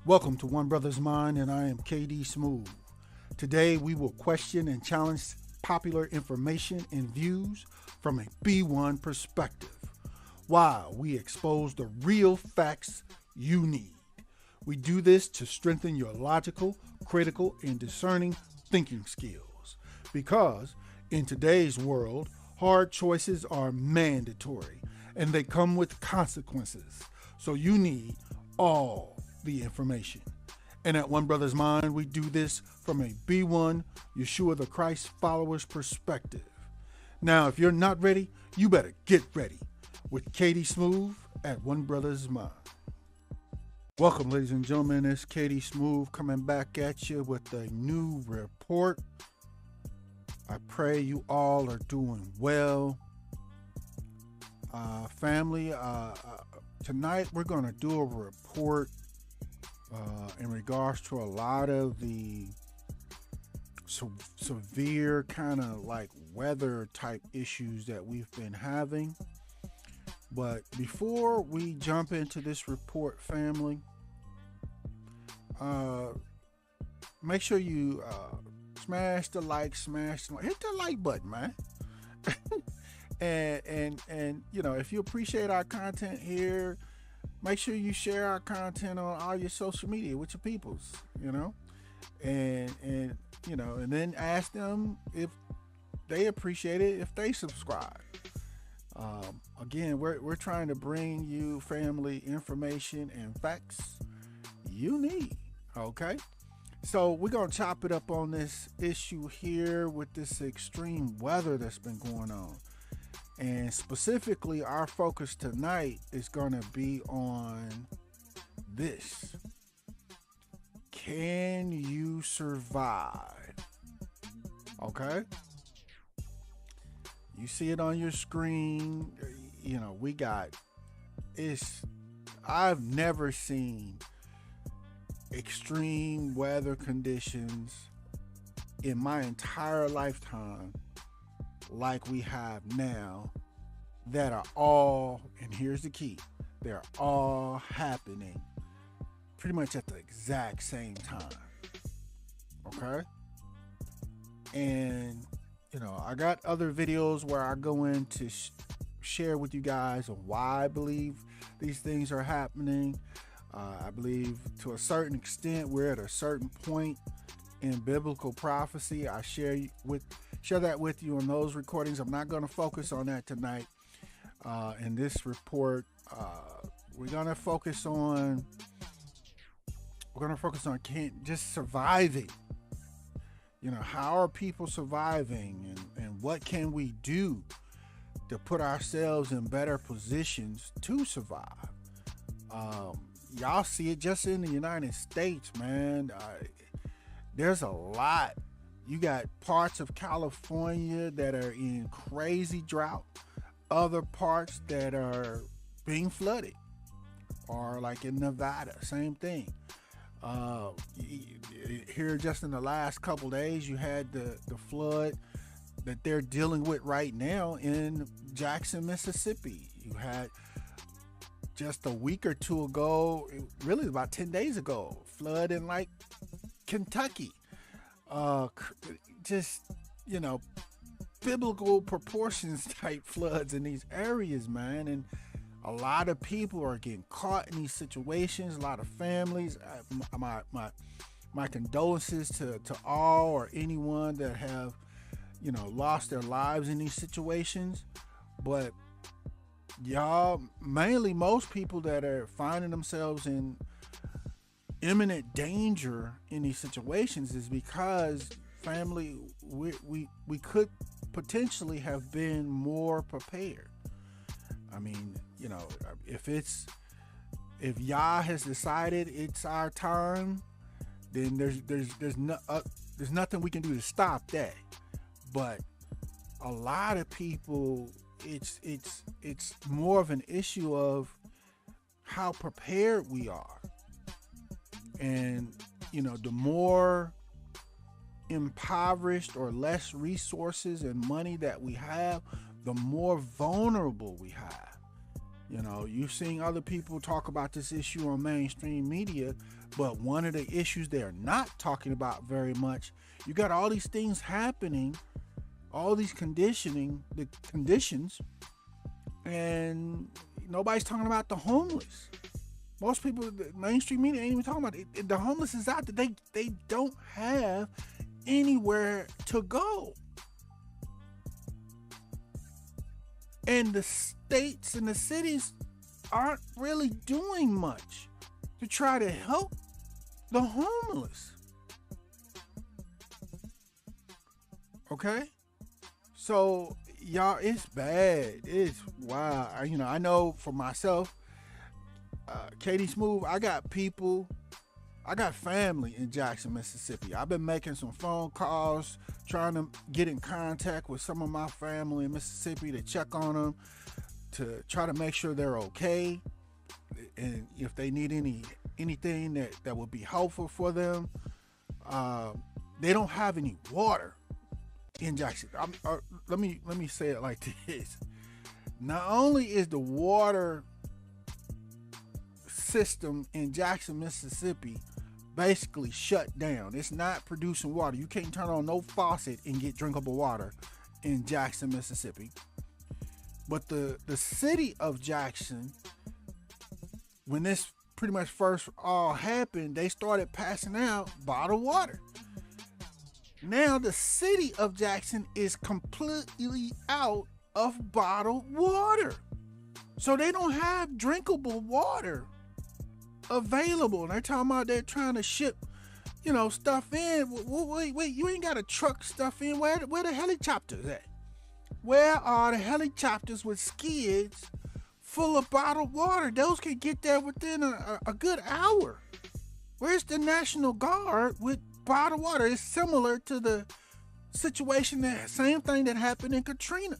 Welcome to One Brothas Mind, and I am KD Smooth. Today we will question and challenge popular information and views from a B1 perspective, while we expose the real facts you need. We do this to strengthen your logical, critical, and discerning thinking skills. Because in today's world, hard choices are mandatory and they come with consequences. So you need all the information. And at One Brother's Mind, we do this from a B1 Yeshua the Christ follower's perspective. Now, if you're not ready, you better get ready with Katie Smooth at One Brother's Mind. Welcome, ladies and gentlemen. It's Katie Smooth coming back at you with a new report. I pray you all are doing well. Family, tonight we're going to do a report in regards to a lot of the severe kind of like weather type issues that we've been having. But before we jump into this report, family, make sure you smash the like, hit the like button, man. and you know, if you appreciate our content here, make sure you share our content on all your social media with your peoples, you know, and you know, and then ask them if they appreciate it, if they subscribe. Again, we're trying to bring you family information and facts you need. Okay, so we're gonna chop it up on this issue here with this extreme weather that's been going on. And specifically, our focus tonight is going to be on this. Can you survive? Okay? You see it on your screen. You know, I've never seen extreme weather conditions in my entire lifetime like we have now, that are all, and here's the key, they're all happening pretty much at the exact same time. Okay? And you know, I got other videos where I go in to share with you guys on why I believe these things are happening. I believe to a certain extent we're at a certain point in biblical prophecy. I share that with you on those recordings. I'm not going to focus on that tonight. In this report, we're going to focus on just surviving. You know, how are people surviving, and what can we do to put ourselves in better positions to survive? Y'all see it just in the United States, man. There's a lot. You got parts of California that are in crazy drought, other parts that are being flooded, or like in Nevada, same thing. Here just in the last couple days, you had the flood that they're dealing with right now in Jackson, Mississippi. You had just a week or two ago, really about 10 days ago, flood in like Kentucky. Just, you know, biblical proportions type floods in these areas, man. And a lot of people are getting caught in these situations. A lot of families. My condolences to all or anyone that have, you know, lost their lives in these situations. But y'all, mainly most people that are finding themselves in imminent danger in these situations is because, family, we could potentially have been more prepared. I mean, you know, if Yah has decided it's our time, then there's nothing we can do to stop that. But a lot of people, it's more of an issue of how prepared we are. And, you know, the more impoverished or less resources and money that we have, the more vulnerable we have. You know, you've seen other people talk about this issue on mainstream media, but one of the issues they're not talking about very much, you got all these things happening, all these the conditions, and nobody's talking about the homeless. Most people, the mainstream media ain't even talking about it. The homeless is out there. They don't have anywhere to go. And the states and the cities aren't really doing much to try to help the homeless. Okay? So, y'all, it's bad. It's wow. I know for myself, Katie Smooth, I got family in Jackson, Mississippi. I've been making some phone calls, trying to get in contact with some of my family in Mississippi to check on them, to try to make sure they're okay, and if they need anything that would be helpful for them. They don't have any water in Jackson. Let me say it like this. Not only is the water system in Jackson, Mississippi basically shut down. It's not producing water. You can't turn on no faucet and get drinkable water in Jackson, Mississippi. But the city of Jackson, when this pretty much first all happened, they started passing out bottled water. Now the city of Jackson is completely out of bottled water. So they don't have drinkable water available. And they're talking about they're trying to ship, stuff in. Wait, you ain't got to truck stuff in. Where the helicopters at? Where are the helicopters with skids full of bottled water? Those can get there within a good hour. Where's the National Guard with bottled water? It's similar to the situation, same thing that happened in Katrina.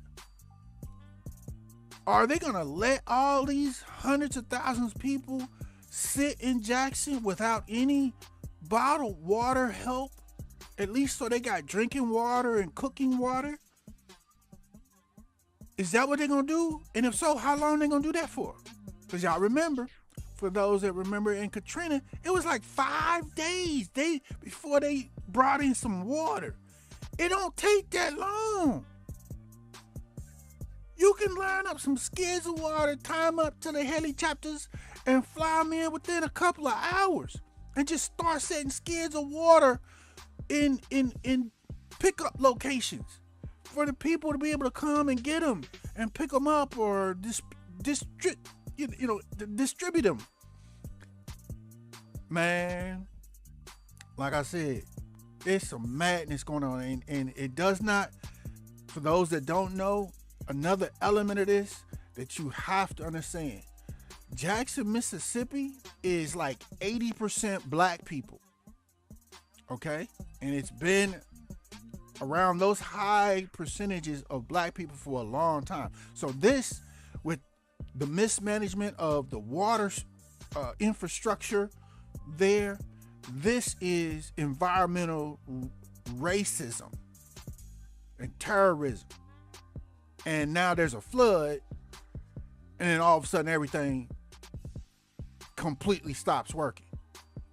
Are they going to let all these hundreds of thousands of people sit in Jackson without any bottled water help? At least so they got drinking water and cooking water? Is that what they're going to do? And if so, how long they going to do that for? Because y'all remember, for those that remember in Katrina, it was like 5 days before they brought in some water. It don't take that long. You can line up some skids of water, tie them up to the helicopters, and fly them in within a couple of hours. And just start setting skids of water in pickup locations for the people to be able to come and get them and pick them up or distribute them. Man, like I said, it's some madness going on, and it does not, for those that don't know, another element of this that you have to understand. Jackson, Mississippi is like 80% black people. Okay? And it's been around those high percentages of black people for a long time. So this, with the mismanagement of the water infrastructure there, this is environmental racism and terrorism. And now there's a flood, and then all of a sudden everything completely stops working.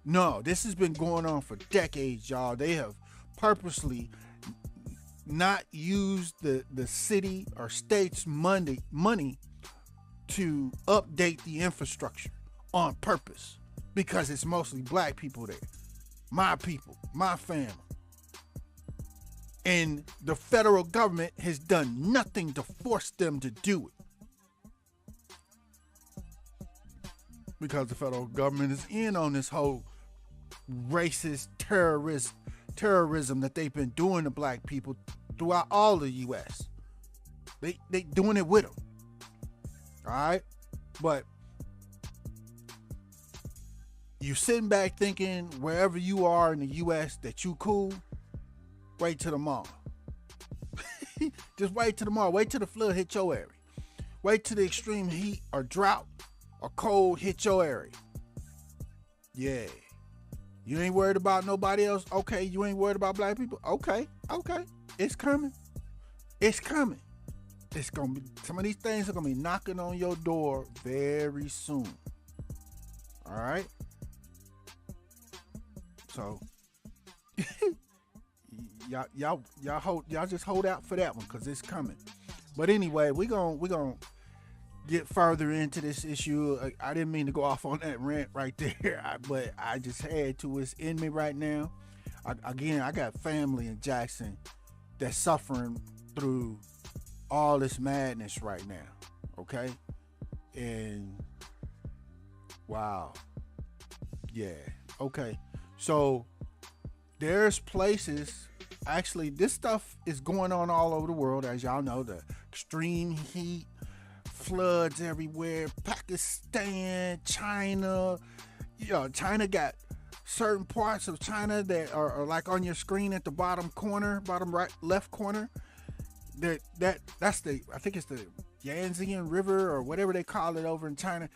No, this has been going on for decades, y'all. They have purposely not used the city or state's money to update the infrastructure on purpose, because it's mostly black people there. My people, my family. And the federal government has done nothing to force them to do it, because the federal government is in on this whole racist terrorism that they've been doing to black people throughout all the U.S. They doing it with them. All right? But you sitting back thinking wherever you are in the U.S. that you cool, wait till tomorrow. Just wait till tomorrow. Wait till the flood hit your area. Wait till the extreme heat or drought or cold hit your area. Yeah. You ain't worried about nobody else? Okay. You ain't worried about black people? Okay. It's coming. It's coming. it's gonna be, some of these things are gonna be knocking on your door very soon. All right. So y'all just hold out for that one because it's coming. But anyway, we're gonna get further into this issue. I didn't mean to go off on that rant right there, but I just had to. It's in me right now. I got family in Jackson that's suffering through all this madness right now. Okay, and wow, yeah, okay. So there's places. Actually, this stuff is going on all over the world, as y'all know. The extreme heat, floods everywhere. Pakistan, China. China got certain parts of China that are like on your screen at the bottom corner, bottom right, left corner. That's the, I think it's the Yangtze River or whatever they call it over in China.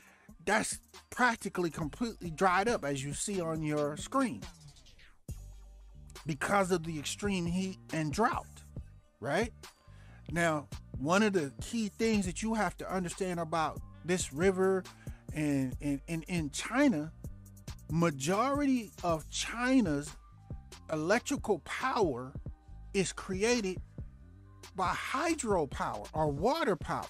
That's practically completely dried up, as you see on your screen, because of the extreme heat and drought, right? Now, one of the key things that you have to understand about this river and in China, majority of China's electrical power is created by hydropower or water power.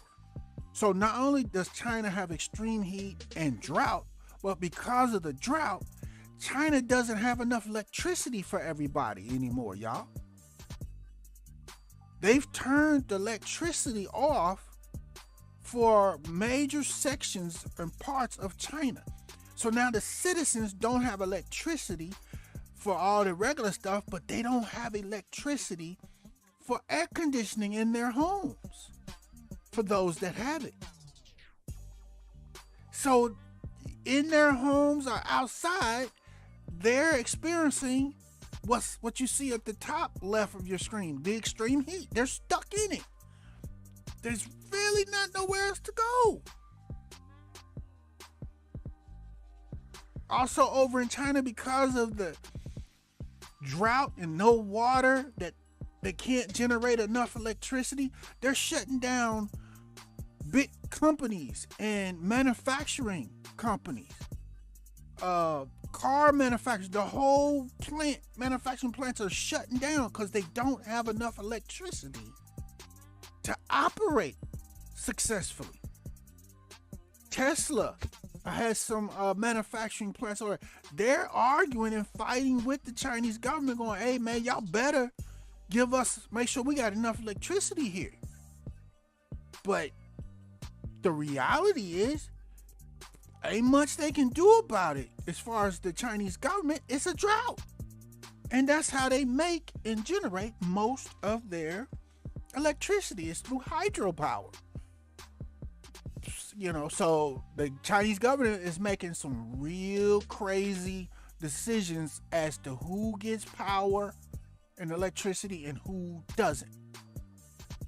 So not only does China have extreme heat and drought, but because of the drought, China doesn't have enough electricity for everybody anymore, y'all. They've turned the electricity off for major sections and parts of China. So now the citizens don't have electricity for all the regular stuff, but they don't have electricity for air conditioning in their homes for those that have it. So in their homes or outside, they're experiencing what you see at the top left of your screen, the extreme heat. They're stuck in it. There's really not nowhere else to go. Also over in China, because of the drought and no water, that they can't generate enough electricity, they're shutting down big companies and manufacturing companies. Car manufacturers, the whole manufacturing plants are shutting down because they don't have enough electricity to operate successfully. Tesla has some manufacturing plants over. They're arguing and fighting with the Chinese government, going, "Hey man, y'all better make sure we got enough electricity here." But the reality is, ain't much they can do about it. As far as the Chinese government, it's a drought. And that's how they make and generate most of their electricity, is through hydropower. So the Chinese government is making some real crazy decisions as to who gets power and electricity and who doesn't.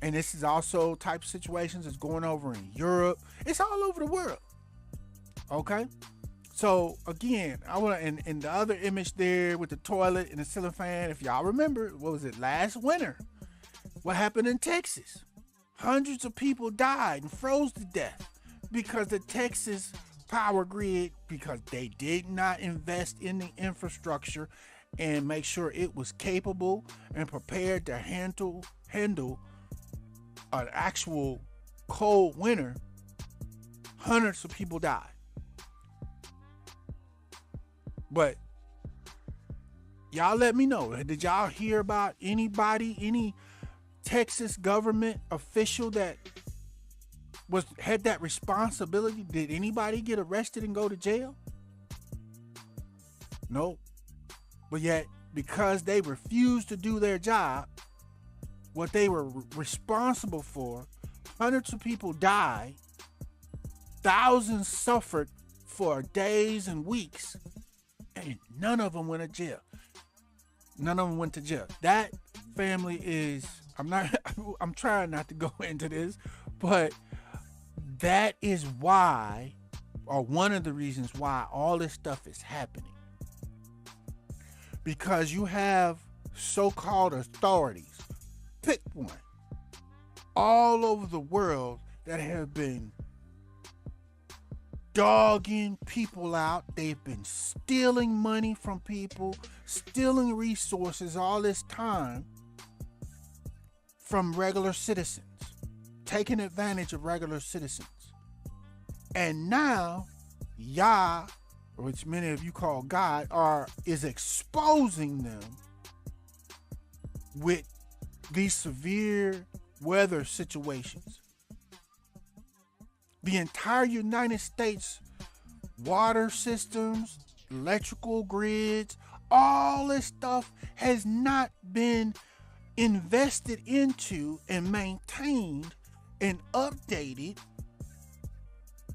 And this is also type of situations that's going over in Europe. It's all over the world. Okay, so again, I want to, in the other image there with the toilet and the ceiling fan, if y'all remember, what was it, last winter? What happened in Texas? Hundreds of people died and froze to death because the Texas power grid, because they did not invest in the infrastructure and make sure it was capable and prepared to handle an actual cold winter. Hundreds of people died. But y'all let me know. Did y'all hear about any Texas government official that had that responsibility? Did anybody get arrested and go to jail? No. But yet, because they refused to do their job, what they were responsible for, hundreds of people died, thousands suffered for days and weeks, and none of them went to jail. None of them went to jail. That family is, I'm trying not to go into this, but that is why, or one of the reasons why all this stuff is happening. Because you have so-called authorities, pick one, all over the world that have been dogging people out. They've been stealing money from people, stealing resources all this time from regular citizens, taking advantage of regular citizens. And now Yah, which many of you call God, is exposing them with these severe weather situations. The entire United States water systems, electrical grids, all this stuff has not been invested into and maintained and updated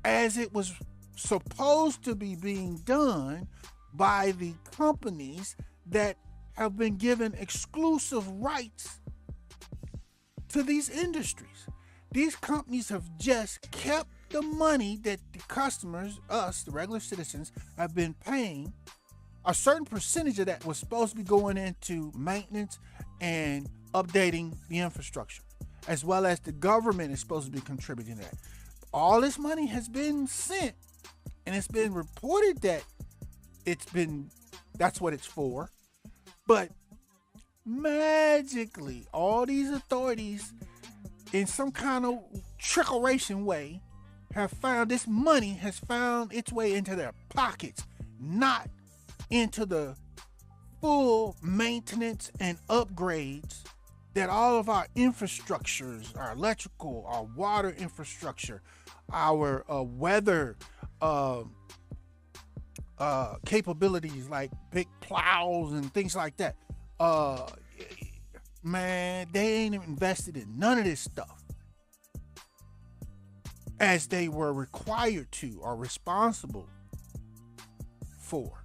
as it was supposed to be being done by the companies that have been given exclusive rights to these industries. These companies have just kept the money that the customers, us, the regular citizens, have been paying. A certain percentage of that was supposed to be going into maintenance and updating the infrastructure, as well as the government is supposed to be contributing to that. All this money has been sent, and it's been reported that that's what it's for. But magically, all these authorities, in some kind of trickeration way, have found this money has found its way into their pockets, not into the full maintenance and upgrades that all of our infrastructures, our electrical, our water infrastructure, our weather capabilities like big plows and things like that. Man, they ain't invested in none of this stuff as they were required to or responsible for.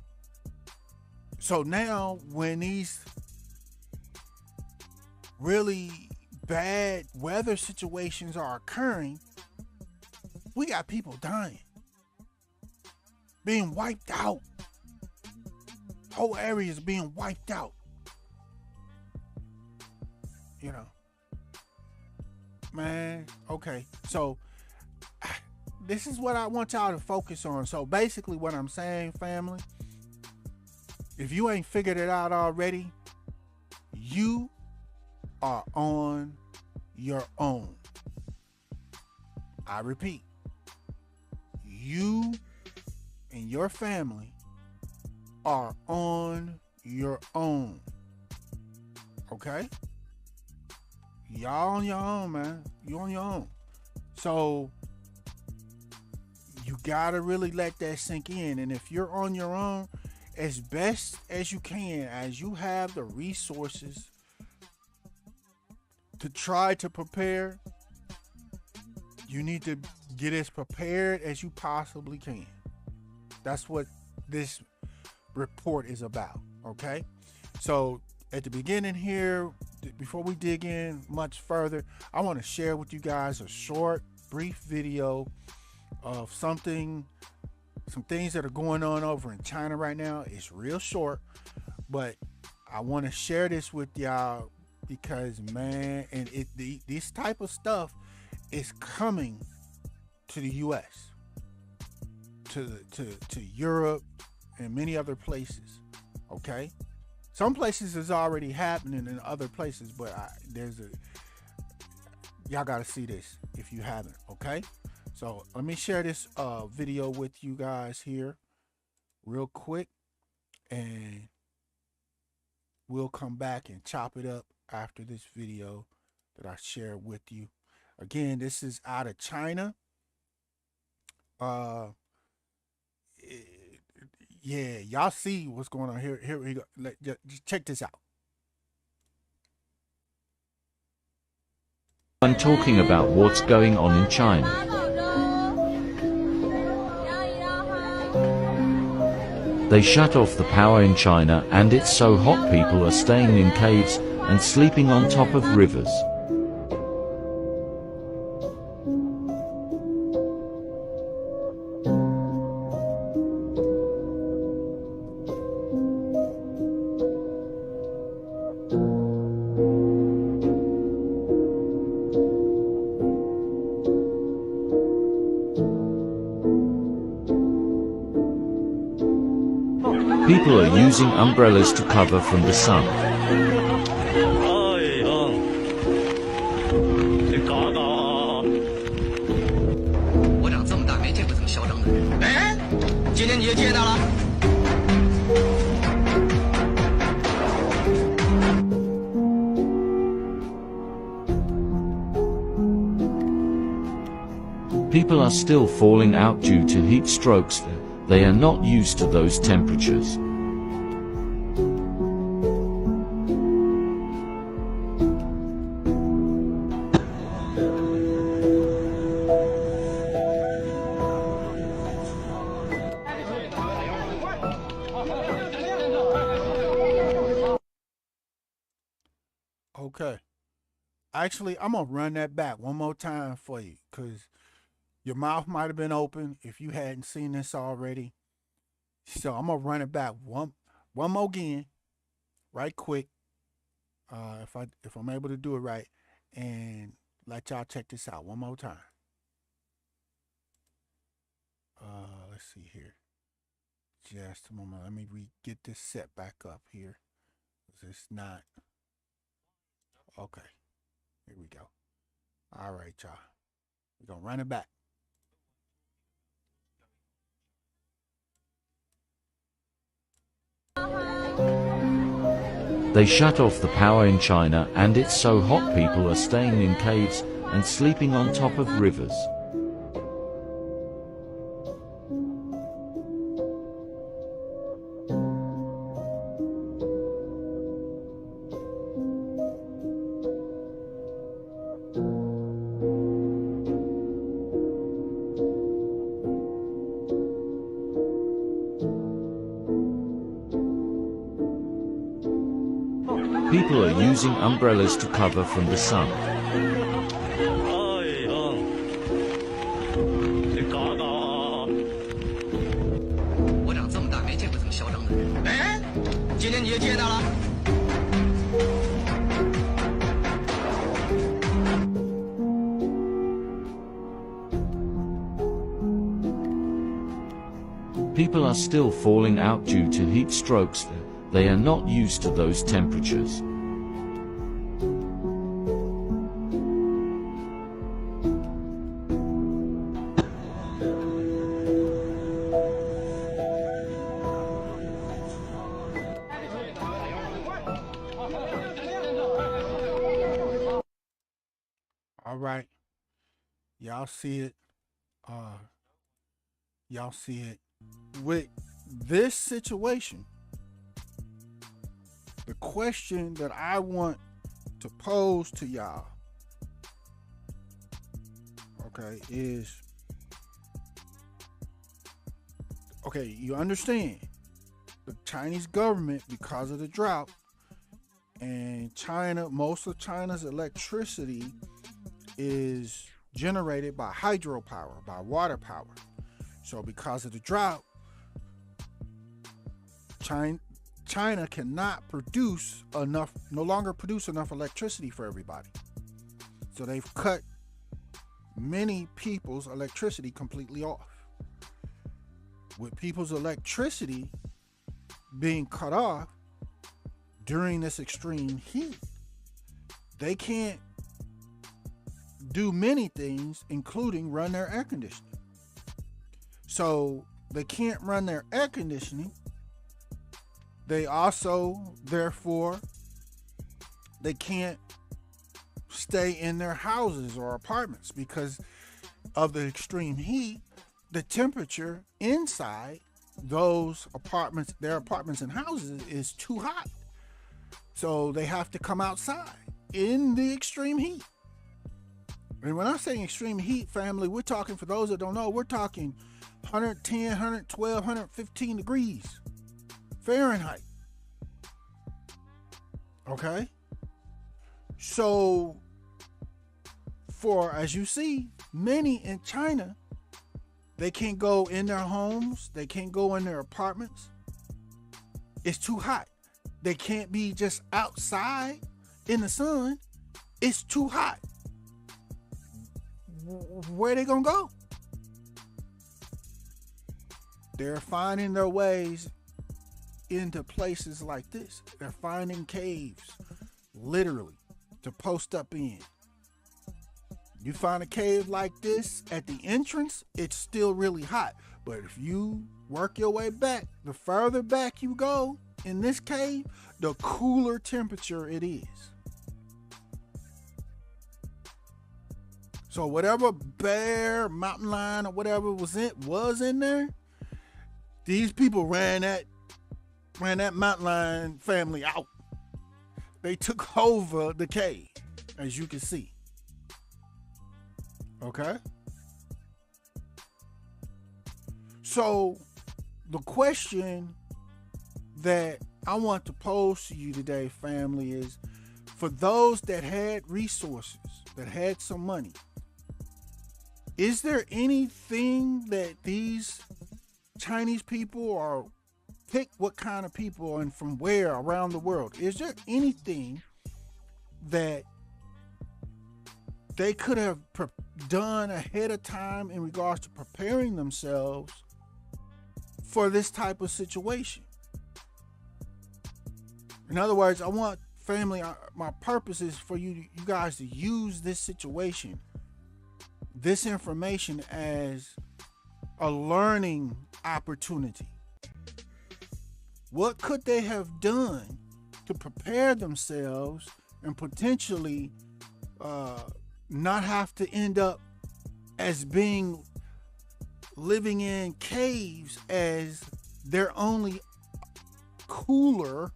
So now when these really bad weather situations are occurring, we got people dying, being wiped out. Whole areas being wiped out. You know, man, okay. So this is what I want y'all to focus on. So basically what I'm saying, family, if you ain't figured it out already, you are on your own. I repeat, you and your family are on your own. Okay? Y'all on your own, man. You on your own. So you gotta really let that sink in. And if you're on your own, as best as you can, as you have the resources to try to prepare, you need to get as prepared as you possibly can. That's what this report is about, okay? So at the beginning here, before we dig in much further, I want to share with you guys a short, brief video of some things that are going on over in China right now. It's real short, but I want to share this with y'all because, man, and this type of stuff is coming to the U.S., to Europe, and many other places. Okay, some places is already happening in other places, but y'all got to see this if you haven't. Okay, so let me share this video with you guys here real quick, and we'll come back and chop it up after this video that I share with you. Again, this is out of China. Yeah, y'all see what's going on here. Here we go. Just check this out. I'm talking about what's going on in China. They shut off the power in China, and it's so hot people are staying in caves and sleeping on top of rivers. People are using umbrellas to cover from the sun. 哎呀，这嘎嘎！我长这么大没见过这么嚣张的人。哎，今天你也见到了。 People are still falling out due to heat strokes. They are not used to those temperatures. Okay. Actually, I'm going to run that back one more time for you because your mouth might have been open if you hadn't seen this already. So I'm going to run it back one more again, right quick, if I'm able to do it right, and let y'all check this out one more time. Let's see here. Just a moment. Let me get this set back up here. It's not. Okay. Here we go. All right, y'all. We're going to run it back. They shut off the power in China and it's so hot people are staying in caves and sleeping on top of rivers. People are using umbrellas to cover from the sun. 哎呀，这嘎嘎！我长这么大没见过这么嚣张的人。哎，今天你也见到了。 People are still falling out due to heat strokes. They are not used to those temperatures. All right. Y'all see it. Y'all see it. With this situation, the question that I want to pose to y'all, okay, is, okay, you understand the Chinese government, because of the drought, and China, most of China's electricity is generated by hydropower, by water power. So because of the drought, China cannot produce enough, no longer produce enough electricity for everybody. So they've cut many people's electricity completely off. With people's electricity being cut off during this extreme heat, they can't do many things, including run their air conditioning. So they can't run their air conditioning. They also, therefore, they can't stay in their houses or apartments because of the extreme heat. The temperature inside those apartments, their apartments and houses, is too hot. So they have to come outside in the extreme heat. And when I'm saying extreme heat, family, we're talking, for those that don't know, we're talking 110, 112, 115 degrees Fahrenheit. Okay? So, for, as you see, many in China, they can't go in their homes. They can't go in their apartments. It's too hot. They can't be just outside in the sun. It's too hot. Where are they going to go? They're finding their ways into places like this. They're finding caves, literally, to post up in. You find a cave like this at the entrance, it's still really hot. But if you work your way back, the further back you go in this cave, the cooler temperature it is. So whatever bear, mountain lion, or whatever was in there, these people ran that mountain lion family out. They took over the cave, as you can see. Okay? So the question that I want to pose to you today, family, is for those that had resources, that had some money, is there anything that these Chinese people, or pick what kind of people and from where around the world, is there anything that they could have done ahead of time in regards to preparing themselves for this type of situation? In other words, I want family, my purpose is for you guys to use this situation, this information, as a learning opportunity. What could they have done to prepare themselves and potentially not have to end up as being living in caves as their only cooler,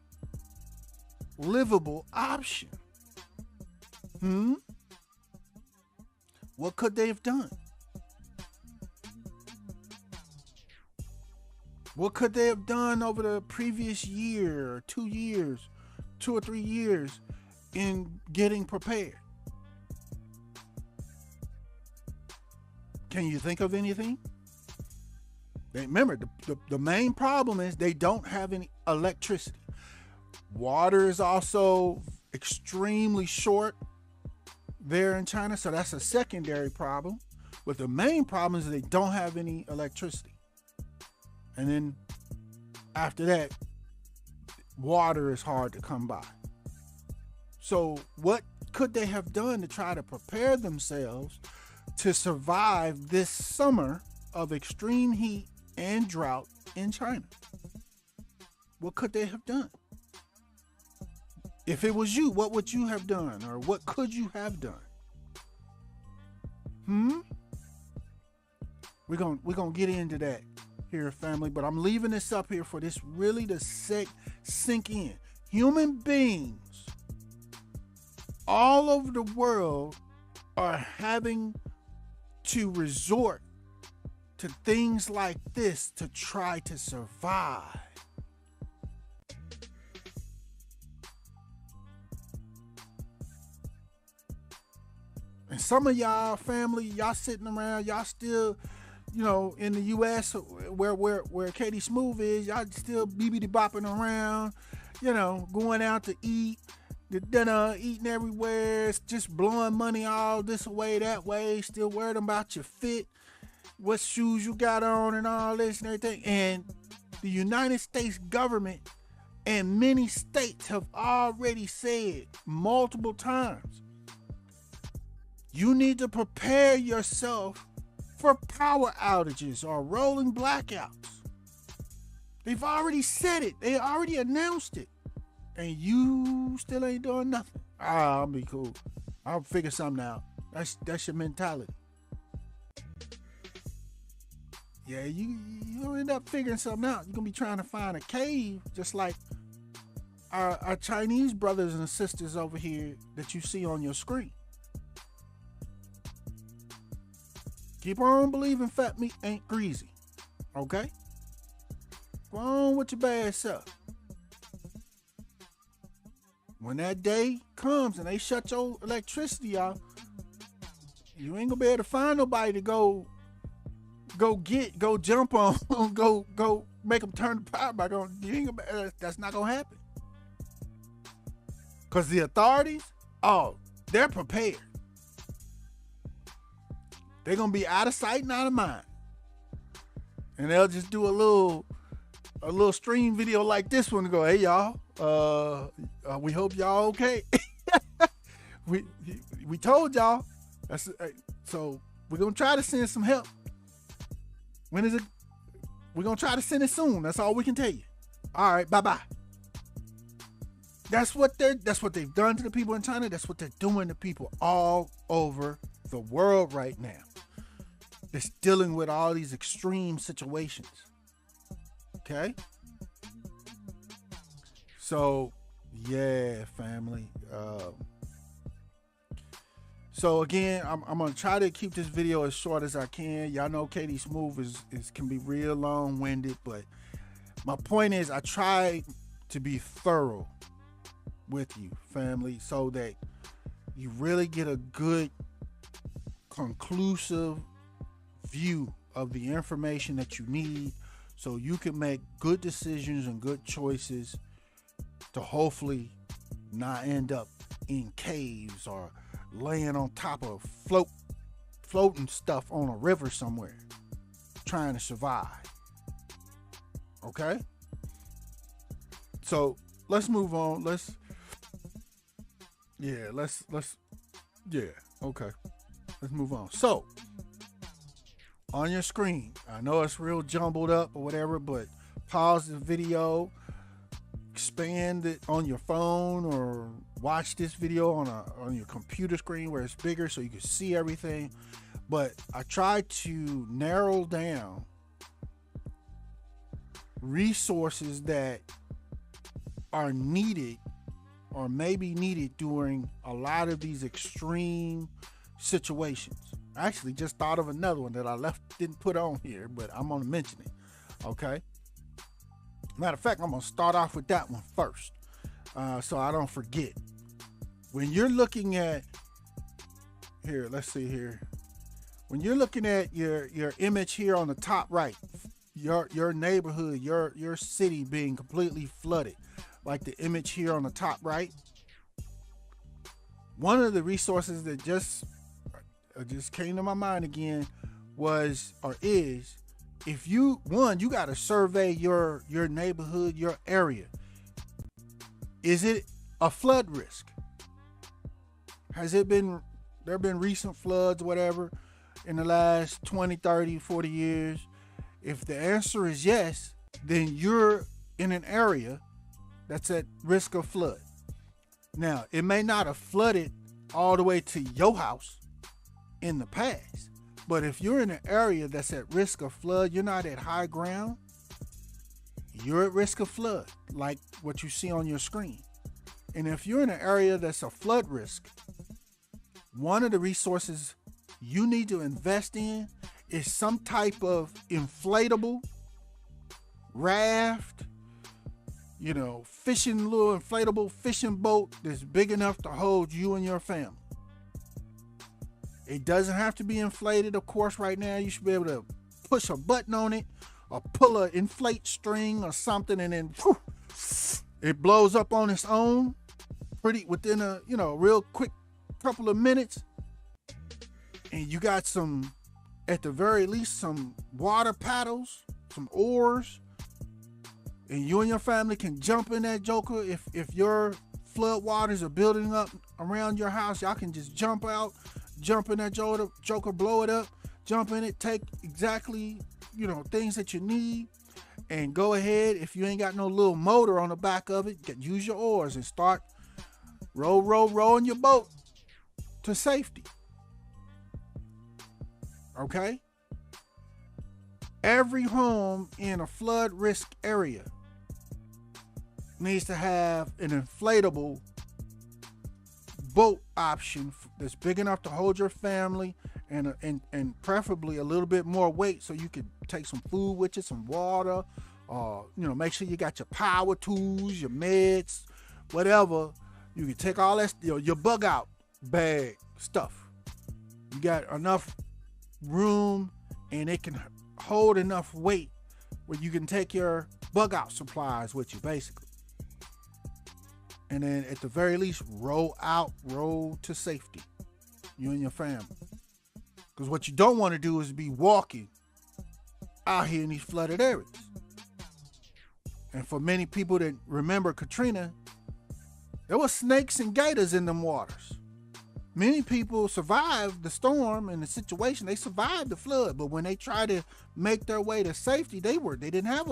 livable option? What could they have done? What could they have done over the previous year, 2 years, 2 or 3 years in getting prepared? Can you think of anything? Remember, the main problem is they don't have any electricity. Water is also extremely short there in China, so that's a secondary problem. But the main problem is they don't have any electricity. And then after that, water is hard to come by. So what could they have done to try to prepare themselves to survive this summer of extreme heat and drought in China? What could they have done? If it was you, what would you have done? Or what could you have done? We're gonna get into that here, family, but I'm leaving this up here for this really to sink in. Human beings all over the world are having to resort to things like this to try to survive. And some of y'all family, y'all sitting around, y'all still, in the U.S. where Katie Smooth is, y'all still bopping around, going out to eat, the dinner, eating everywhere, just blowing money all this way, that way, still worried about your fit, what shoes you got on and all this and everything. And the United States government and many states have already said multiple times, you need to prepare yourself for power outages or rolling blackouts. They've already said it. They already announced it. And you still ain't doing nothing. I'll be cool. I'll figure something out. That's your mentality. Yeah, you end up figuring something out. You're going to be trying to find a cave, just like our Chinese brothers and sisters over here that you see on your screen. Keep on believing fat meat ain't greasy. Okay? Go on with your bad self. When that day comes and they shut your electricity off, you ain't gonna be able to find nobody to go jump on, go make them turn the power back on. That's not gonna happen. Cause the authorities, they're prepared. They're gonna be out of sight and out of mind. And they'll just do a little a little stream video like this one to go, hey y'all, we hope y'all okay. we told y'all. So we're gonna try to send some help. When is it? We're gonna try to send it soon. That's all we can tell you. All right, bye-bye. That's what they've done to the people in China. That's what they're doing to people all over the world right now. It's dealing with all these extreme situations. Okay? So, yeah, family. So again, I'm gonna try to keep this video as short as I can. Y'all know Katie Smooth can be real long-winded, but my point is I try to be thorough with you, family, so that you really get a good, conclusive view of the information that you need, so you can make good decisions and good choices to hopefully not end up in caves or laying on top of floating stuff on a river somewhere trying to survive. Okay? So let's move on. Okay. Let's move on. So on your screen, I know it's real jumbled up or whatever, but pause the video, expand it on your phone, or watch this video on your computer screen where it's bigger so you can see everything. But I tried to narrow down resources that are needed or maybe needed during a lot of these extreme situations. I actually just thought of another one that I didn't put on here, but I'm gonna mention it. Okay. Matter of fact, I'm gonna start off with that one first, so I don't forget. When you're looking at here, let's see here. When you're looking at your image here on the top right, your neighborhood, your city being completely flooded, like the image here on the top right. One of the resources that just came to my mind again is if you got to survey your neighborhood, your area. Is it a flood risk? There been recent floods, whatever, in the last 20, 30, 40 years? If the answer is yes, then you're in an area that's at risk of flood. Now, it may not have flooded all the way to your house in the past, but if you're in an area that's at risk of flood, you're not at high ground, you're at risk of flood, like what you see on your screen. And if you're in an area that's a flood risk, one of the resources you need to invest in is some type of inflatable raft, little inflatable fishing boat that's big enough to hold you and your family. It doesn't have to be inflated, of course. Right now, you should be able to push a button on it or pull an inflate string or something, and then it blows up on its own within a real quick couple of minutes. And you got at the very least, some water paddles, some oars, and you and your family can jump in that joker. If your flood waters are building up around your house, y'all can just jump in that joker, blow it up, jump in it, take exactly, things that you need, and go ahead. If you ain't got no little motor on the back of it, use your oars and start rowing your boat to safety. Okay? Every home in a flood risk area needs to have an inflatable boat option that's big enough to hold your family and preferably a little bit more weight, so you could take some food with you, some water, make sure you got your power tools, your meds, whatever. You can take all that, your bug out bag stuff. You got enough room and it can hold enough weight where you can take your bug out supplies with you, basically. And then at the very least, row to safety, you and your family. Because what you don't want to do is be walking out here in these flooded areas. And for many people that remember Katrina, there were snakes and gators in them waters. Many people survived the storm and the situation. They survived the flood, but when they tried to make their way to safety, they didn't have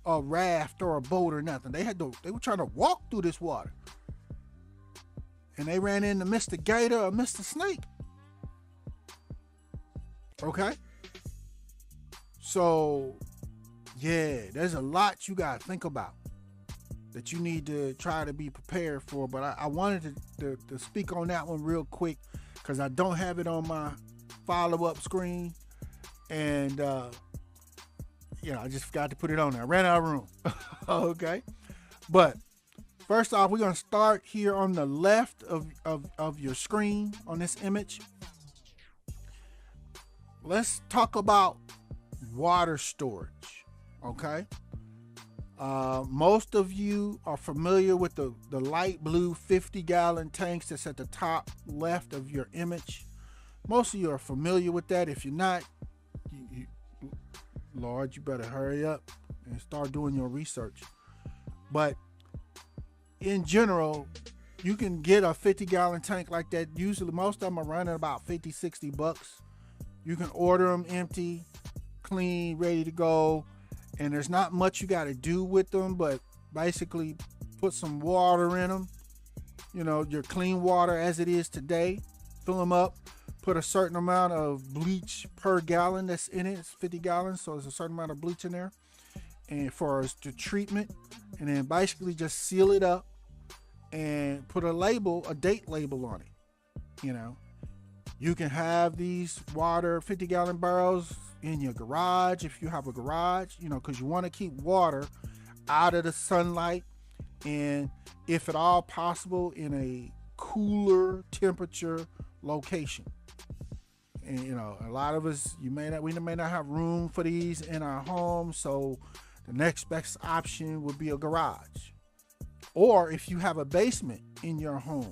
a raft or a boat or nothing. They were trying to walk through this water. And they ran into Mr. Gator or Mr. Snake. Okay? So, yeah, there's a lot you got to think about that you need to try to be prepared for. But I wanted to speak on that one real quick because I don't have it on my follow-up screen. And, I just forgot to put it on there. I ran out of room. Okay? But first off, we're going to start here on the left of your screen on this image. Let's talk about water storage, okay? Most of you are familiar with the light blue 50-gallon tanks that's at the top left of your image. Most of you are familiar with that. If you're not, Lord, you better hurry up and start doing your research. But in general, you can get a 50-gallon tank like that. Usually, most of them are running about $50-$60. You can order them empty, clean, ready to go. And there's not much you got to do with them, but basically put some water in them. Your clean water as it is today. Fill them up. Put a certain amount of bleach per gallon that's in it. It's 50 gallons, so there's a certain amount of bleach in there. And for the treatment, and then basically just seal it up and put a date label on it. You can have these water 50-gallon barrels in your garage if you have a garage, because you want to keep water out of the sunlight and, if at all possible, in a cooler temperature location. And a lot of us, we may not have room for these in our home, so the next best option would be a garage. Or if you have a basement in your home,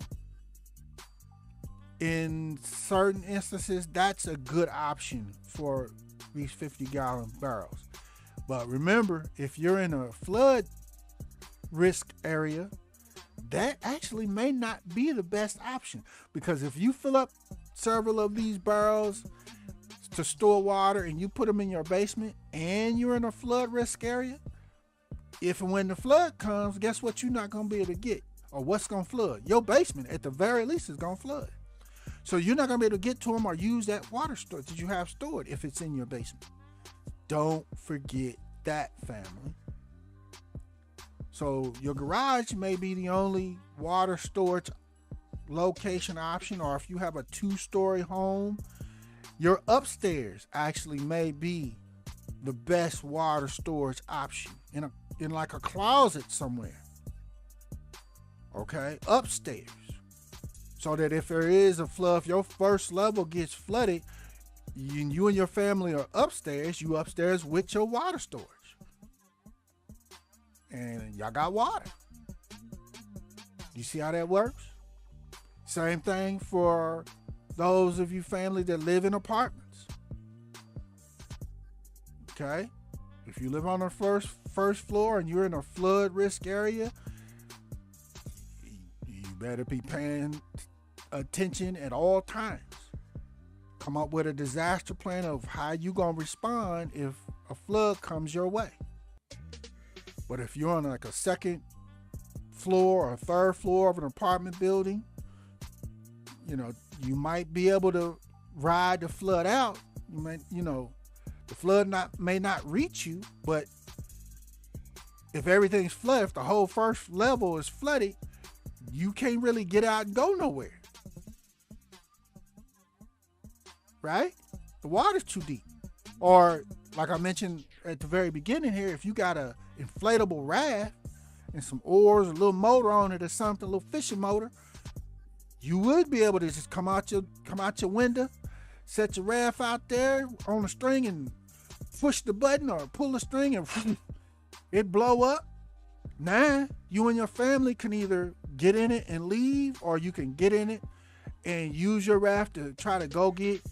in certain instances, that's a good option for these 50-gallon barrels. But remember, if you're in a flood risk area, that actually may not be the best option, because if you fill up several of these barrels to store water and you put them in your basement and you're in a flood risk area, if and when the flood comes, guess what you're not going to be able to get? Or what's going to flood? Your basement, at the very least, is going to flood. So you're not going to be able to get to them or use that water storage that you have stored if it's in your basement. Don't forget that, family. So your garage may be the only water storage location option, or if you have a 2-story home, your upstairs actually may be the best water storage option in like a closet somewhere. Okay, upstairs. So that if there is a flood, if your first level gets flooded, you and your family are upstairs, you upstairs with your water storage. And y'all got water. You see how that works? Same thing for those of you family that live in apartments. Okay? If you live on the first floor and you're in a flood risk area, you better be paying attention at all times. Come up with a disaster plan of how you gonna respond if a flood comes your way. But if you're on like a second floor or third floor of an apartment building, you might be able to ride the flood out. The flood may not reach you, but if everything's flooded, if the whole first level is flooded, you can't really get out and go nowhere. Right? The water's too deep. Or, like I mentioned at the very beginning here, if you got a inflatable raft and some oars, a little motor on it or something, a little fishing motor, you would be able to just come out your window, set your raft out there on a string and push the button or pull the string and it blow up. Now, you and your family can either get in it and leave, or you can get in it and use your raft to try to go get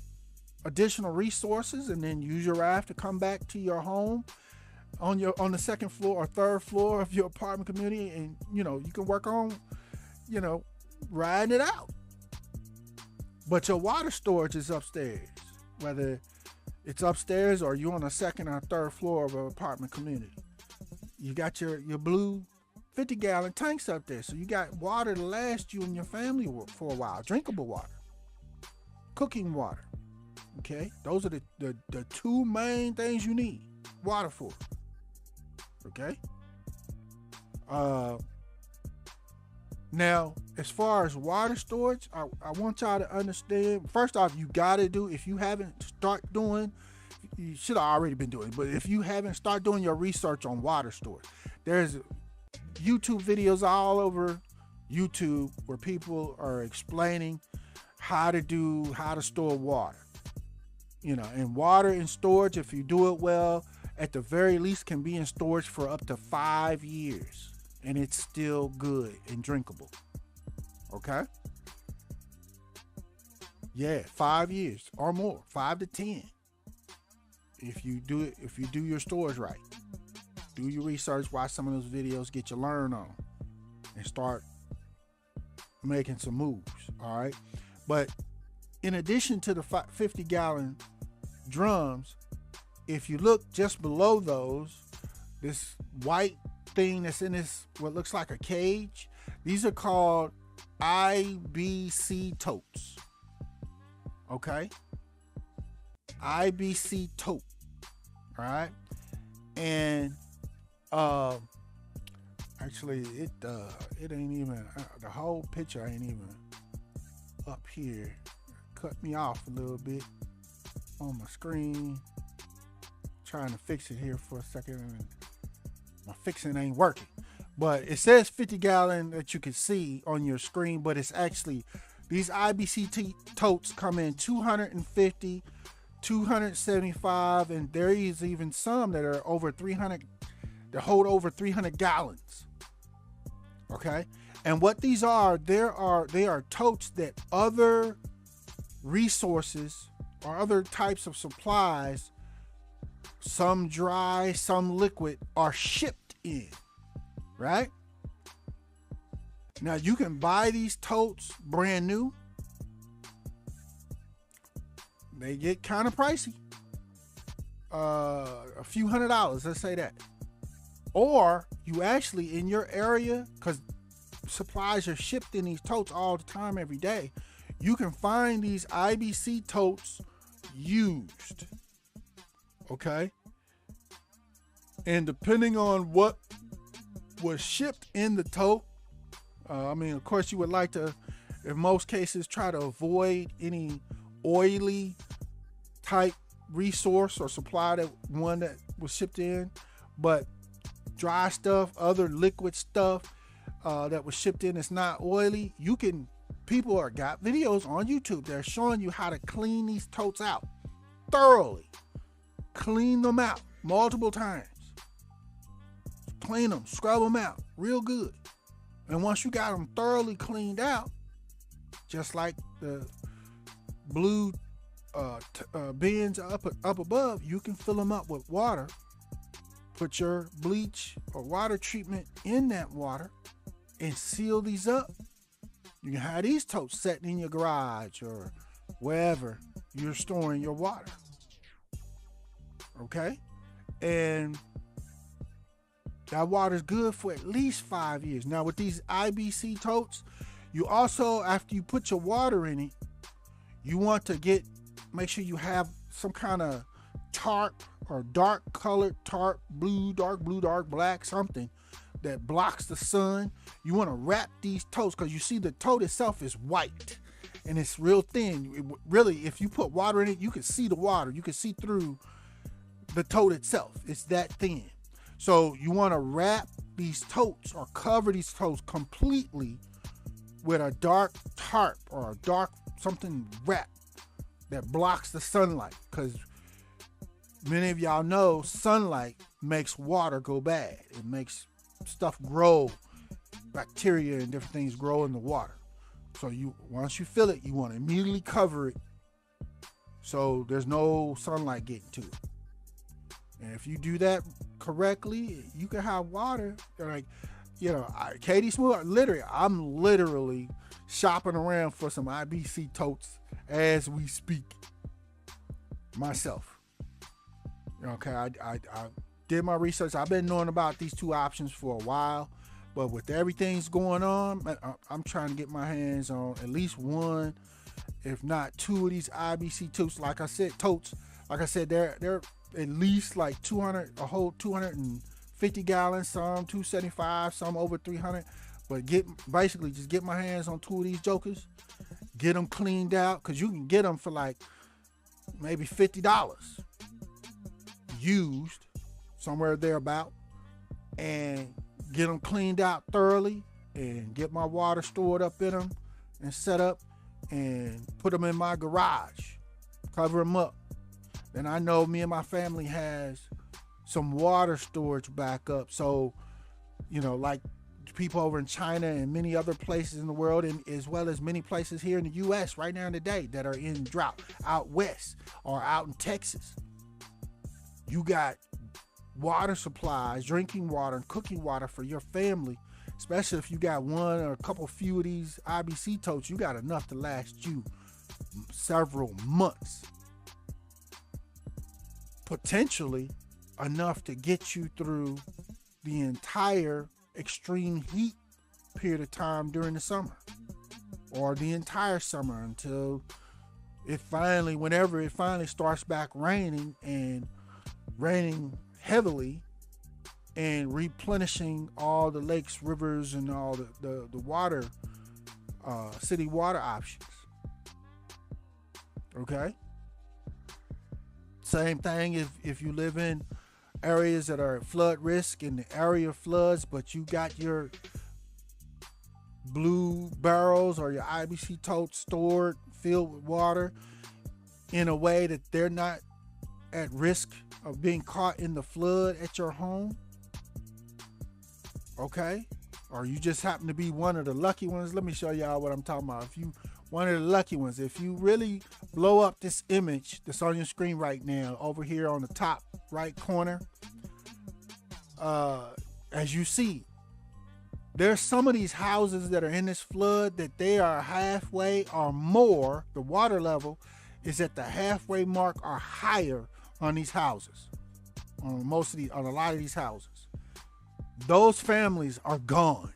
additional resources and then use your raft to come back to your home. on the second floor or third floor of your apartment community, and you can work on riding it out. But your water storage is upstairs, whether it's upstairs or you're on the second or third floor of an apartment community. You got your blue 50-gallon tanks up there, so you got water to last you and your family for a while. Drinkable water, cooking water. Okay, those are the two main things you need water for. Okay. Now, as far as water storage, I want y'all to understand. First off, you gotta do, if you haven't start doing, you should have already been doing, but if you haven't, start doing your research on water storage. There's YouTube videos all over YouTube where people are explaining how to store water. And water in storage, if you do it well, at the very least can be in storage for up to 5 years, and it's still good and drinkable. Okay? Yeah, 5 years or more, 5 to 10. If you do your storage right. Do your research, watch some of those videos, get your learn on, and start making some moves. All right. But in addition to the 50-gallon drums, if you look just below those, this white thing that's in this, what looks like a cage, these are called IBC totes. Okay? IBC tote. All right? And actually it ain't even the whole picture ain't even up here. Cut me off a little bit on my screen. Trying to fix it here for a second, and my fixing ain't working. But it says 50-gallon that you can see on your screen, but it's actually, these IBC totes come in 250, 275, and there is even some that are over 300, that hold over 300 gallons. Okay? And what these are, they are totes that other resources or other types of supplies, some dry, some liquid, are shipped in, right? Now you can buy these totes brand new. They get kind of pricey. A few $100s, let's say that. Or you actually, in your area, because supplies are shipped in these totes all the time, every day, you can find these IBC totes used. Okay? And depending on what was shipped in the tote, of course you would like to, in most cases, try to avoid any oily type resource or supply that was shipped in, but dry stuff, other liquid stuff that was shipped in that's not oily, people got videos on YouTube. They're showing you how to clean these totes out thoroughly. Clean them out multiple times. Clean them, scrub them out real good. And once you got them thoroughly cleaned out, just like the blue bins up above, you can fill them up with water. Put your bleach or water treatment in that water and seal these up. You can have these totes sitting in your garage or wherever you're storing your water. Okay? And that water's good for at least 5 years. Now with these IBC totes, you also, after you put your water in it, you want to make sure you have some kind of tarp or dark colored tarp, dark blue, dark black, something that blocks the sun. You want to wrap these totes, because you see the tote itself is white and it's real thin. Really, if you put water in it, you can see the water. You can see through the tote itself. It's that thin. So you want to wrap these totes or cover these totes completely with a dark tarp or a dark something wrap that blocks the sunlight, because many of y'all know sunlight makes water go bad. It makes stuff grow, bacteria and different things grow in the water. So once you fill it, you want to immediately cover it so there's no sunlight getting to it. And if you do that correctly, you can have water. Like, Katie Smooth, I'm literally shopping around for some IBC totes as we speak myself. Okay, I did my research. I've been knowing about these two options for a while, but with everything's going on, I'm trying to get my hands on at least one, if not two of these IBC totes. Like I said, they're at least like 200, a whole 250 gallons, some 275, some over 300. But just get my hands on two of these jokers, get them cleaned out, because you can get them for like maybe $50 used, somewhere thereabout, and get them cleaned out thoroughly and get my water stored up in them and set up and put them in my garage, cover them up. Then I know me and my family has some water storage backup. So, like people over in China and many other places in the world, and as well as many places here in the U.S. right now today that are in drought, out west or out in Texas. You got water supplies, drinking water and cooking water for your family, especially if you got one or a few of these IBC totes. You got enough to last you several months. Potentially enough to get you through the entire extreme heat period of time during the summer, or the entire summer until whenever it finally starts back raining, and raining heavily and replenishing all the lakes, rivers, and all the water, city water options. Okay? Same thing if you live in areas that are flood risk and the area floods, but you got your blue barrels or your IBC totes stored, filled with water in a way that they're not at risk of being caught in the flood at your home. Okay? Or you just happen to be one of the lucky ones. Let me show y'all what I'm talking about. If you one of the lucky ones, if you really blow up this image that's on your screen right now, over here on the top right corner, as you see, there's some of these houses that are in this flood that they are halfway or more. The water level is at the halfway mark or higher on these houses, on a lot of these houses. Those families are gone.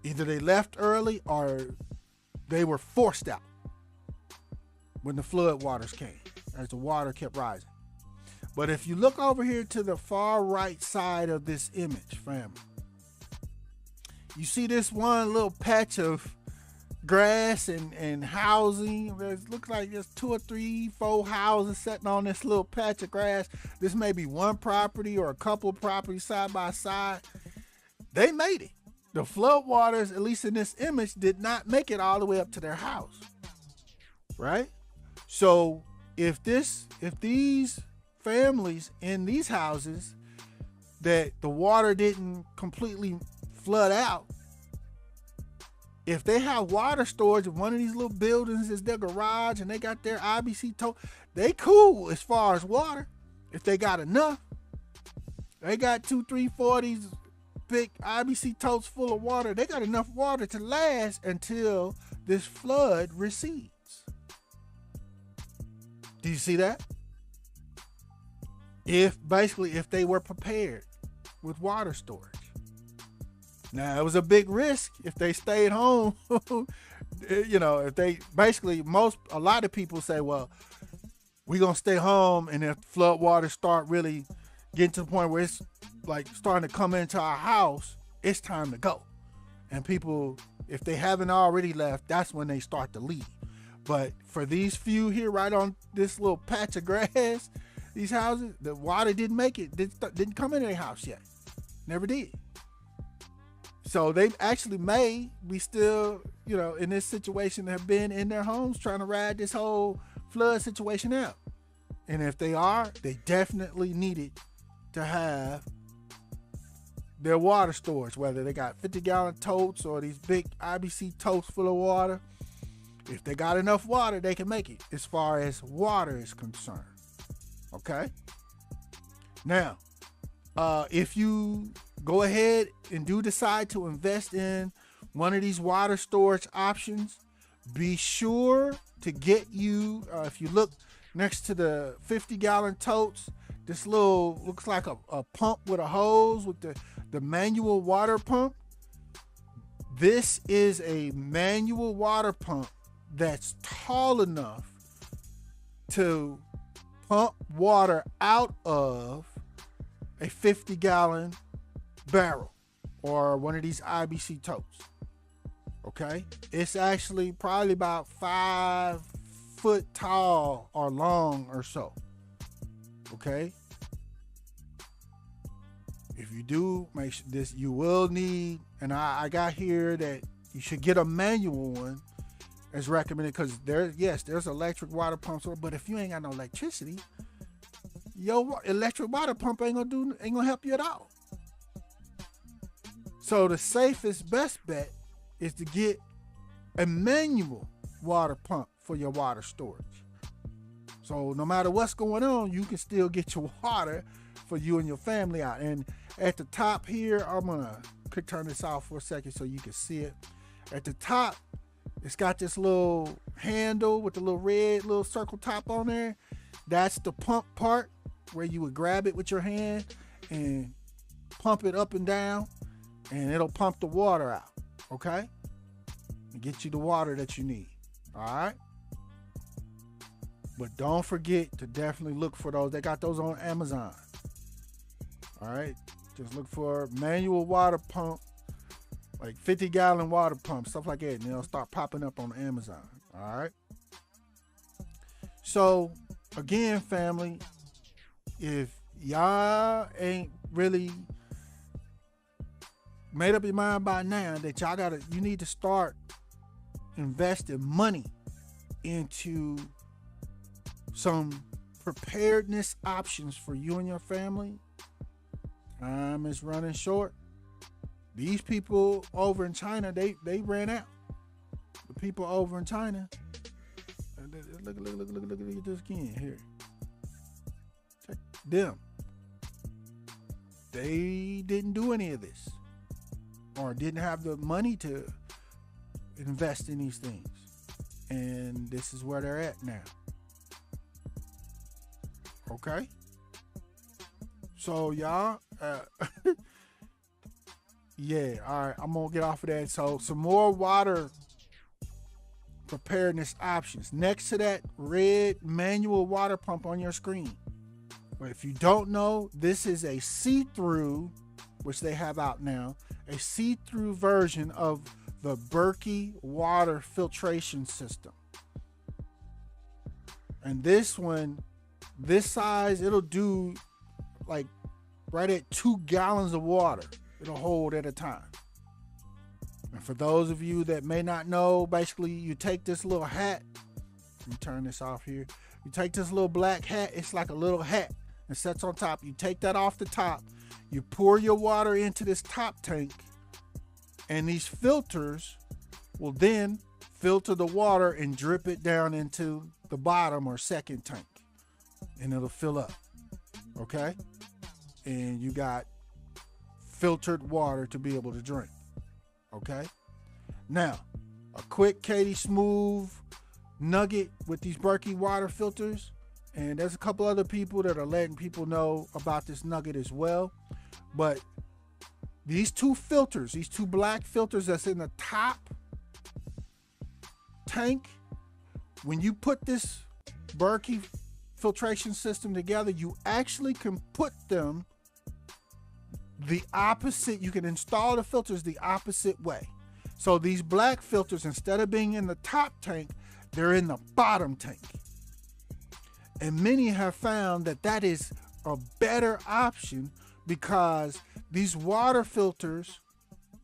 Either they left early or they were forced out when the flood waters came, as the water kept rising. But if you look over here to the far right side of this image, family, you see this one little patch of grass and housing. It looks like there's 2 or 3, 4 houses sitting on this little patch of grass. This may be one property or a couple of properties side by side. They made it. The flood waters, at least in this image, did not make it all the way up to their house, right? So if these families in these houses that the water didn't completely flood out, if they have water storage in one of these little buildings as their garage and they got their IBC tote, they cool as far as water. If they got enough, they got 2, 3, 4 of these big IBC totes full of water. They got enough water to last until this flood recedes. Do you see that? If they were prepared with water storage. Now, it was a big risk if they stayed home. If they a lot of people say, well, we're going to stay home, and if flood waters start really getting to the point where it's like starting to come into our house, it's time to go. And people, if they haven't already left, that's when they start to leave. But for these few here right on this little patch of grass, these houses, the water didn't make it, didn't come into their house yet. Never did. So they actually may be still, in this situation, have been in their homes trying to ride this whole flood situation out. And if they are, they definitely needed to have their water storage, whether they got 50-gallon totes or these big IBC totes full of water. If they got enough water, they can make it as far as water is concerned. Okay? Now, if you go ahead and do decide to invest in one of these water storage options, be sure to get you, if you look next to the 50-gallon totes, this little, looks like a pump with a hose with the manual water pump. This is a manual water pump that's tall enough to pump water out of a 50-gallon barrel or one of these IBC totes. Okay, it's actually probably about 5 foot tall or long or so. Okay, if you do make this, you will need, and I got here that you should get a manual one as recommended, because there's electric water pumps, but if you ain't got no electricity, your electric water pump ain't gonna help you at all. So the safest best bet is to get a manual water pump for your water storage. So no matter what's going on, you can still get your water for you and your family out. And at the top here, I'm gonna turn this off for a second so you can see it. At the top, it's got this little handle with the little red little circle top on there. That's the pump part where you would grab it with your hand and pump it up and down, and it'll pump the water out, okay? And get you the water that you need, all right? But don't forget to definitely look for those. They got those on Amazon, all right? Just look for manual water pump, like 50-gallon water pump, stuff like that, and they'll start popping up on Amazon, all right? So, again, family, if y'all ain't really made up your mind by now that you need to start investing money into some preparedness options for you and your family, time is running short. These people over in China, they ran out. The people over in China, look at this again here. Check them. They didn't do any of this, or didn't have the money to invest in these things. And this is where they're at now. Okay? So y'all, yeah, all right, I'm gonna get off of that. So some more water preparedness options. Next to that red manual water pump on your screen. But if you don't know, this is a see-through, which they have out now, a see-through version of the Berkey water filtration system. And this one, this size, it'll do like right at 2 gallons of water. It'll hold at a time. And for those of you that may not know, basically you take this little hat. Let me turn this off here. You take this little black hat. It's like a little hat. It sits on top. You take that off the top. You pour your water into this top tank. And these filters will then filter the water and drip it down into the bottom or second tank. And it'll fill up. Okay? And you got filtered water to be able to drink. Okay? Now, a quick Katie Smooth nugget with these Berkey water filters. And there's a couple other people that are letting people know about this nugget as well. But these two filters, these two black filters that's in the top tank, when you put this Berkey filtration system together, you actually can put them the opposite. You can install the filters the opposite way. So these black filters, instead of being in the top tank, they're in the bottom tank. And many have found that that is a better option, because these water filters,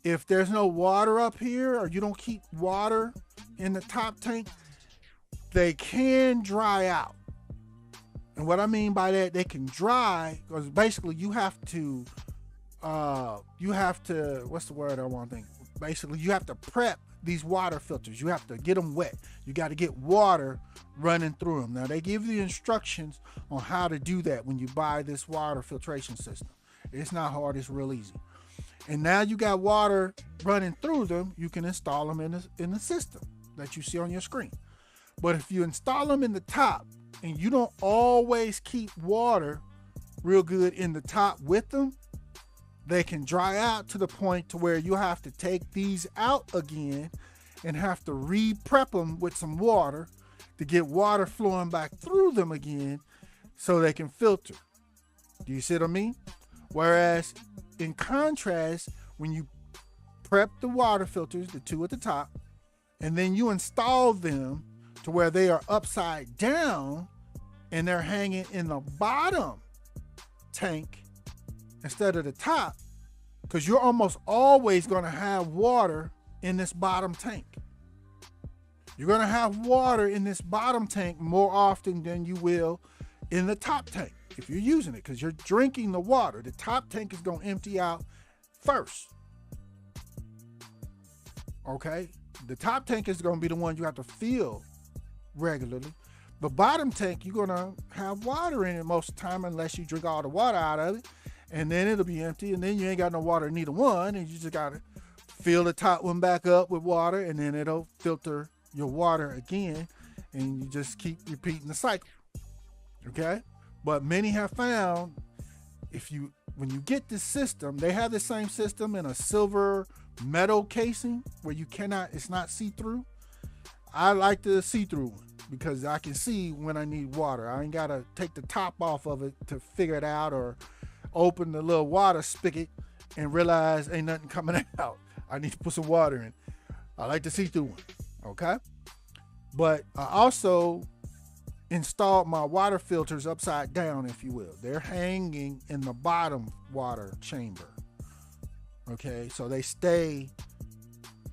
if there's no water up here or you don't keep water in the top tank, they can dry out. And what I mean by that, they can dry because basically you have to, what's the word I want to think? Basically, you have to prep these water filters, you have to get them wet. You got to get water running through them. Now, they give you the instructions on how to do that when you buy this water filtration system. It's not hard, it's real easy. And now you got water running through them, you can install them in the system that you see on your screen. But if you install them in the top and you don't always keep water real good in the top with them, they can dry out to the point to where you have to take these out again and have to re-prep them with some water to get water flowing back through them again so they can filter. Do you see what I mean? Whereas in contrast, when you prep the water filters, the two at the top, and then you install them to where they are upside down and they're hanging in the bottom tank instead of the top, because you're almost always going to have water in this bottom tank. You're going to have water in this bottom tank more often than you will in the top tank if you're using it, because you're drinking the water. The top tank is going to empty out first. Okay? The top tank is going to be the one you have to fill regularly. The bottom tank, you're going to have water in it most of the time unless you drink all the water out of it. And then it'll be empty, and then you ain't got no water in either one, and you just got to fill the top one back up with water, and then it'll filter your water again, and you just keep repeating the cycle. Okay? But many have found when you get this system, they have the same system in a silver metal casing where it's not see-through. I like the see-through one because I can see when I need water. I ain't got to take the top off of it to figure it out or open the little water spigot and realize ain't nothing coming out. I need to put some water in. I like the see-through one, okay? But I also installed my water filters upside down, if you will. They're hanging in the bottom water chamber, okay? So they stay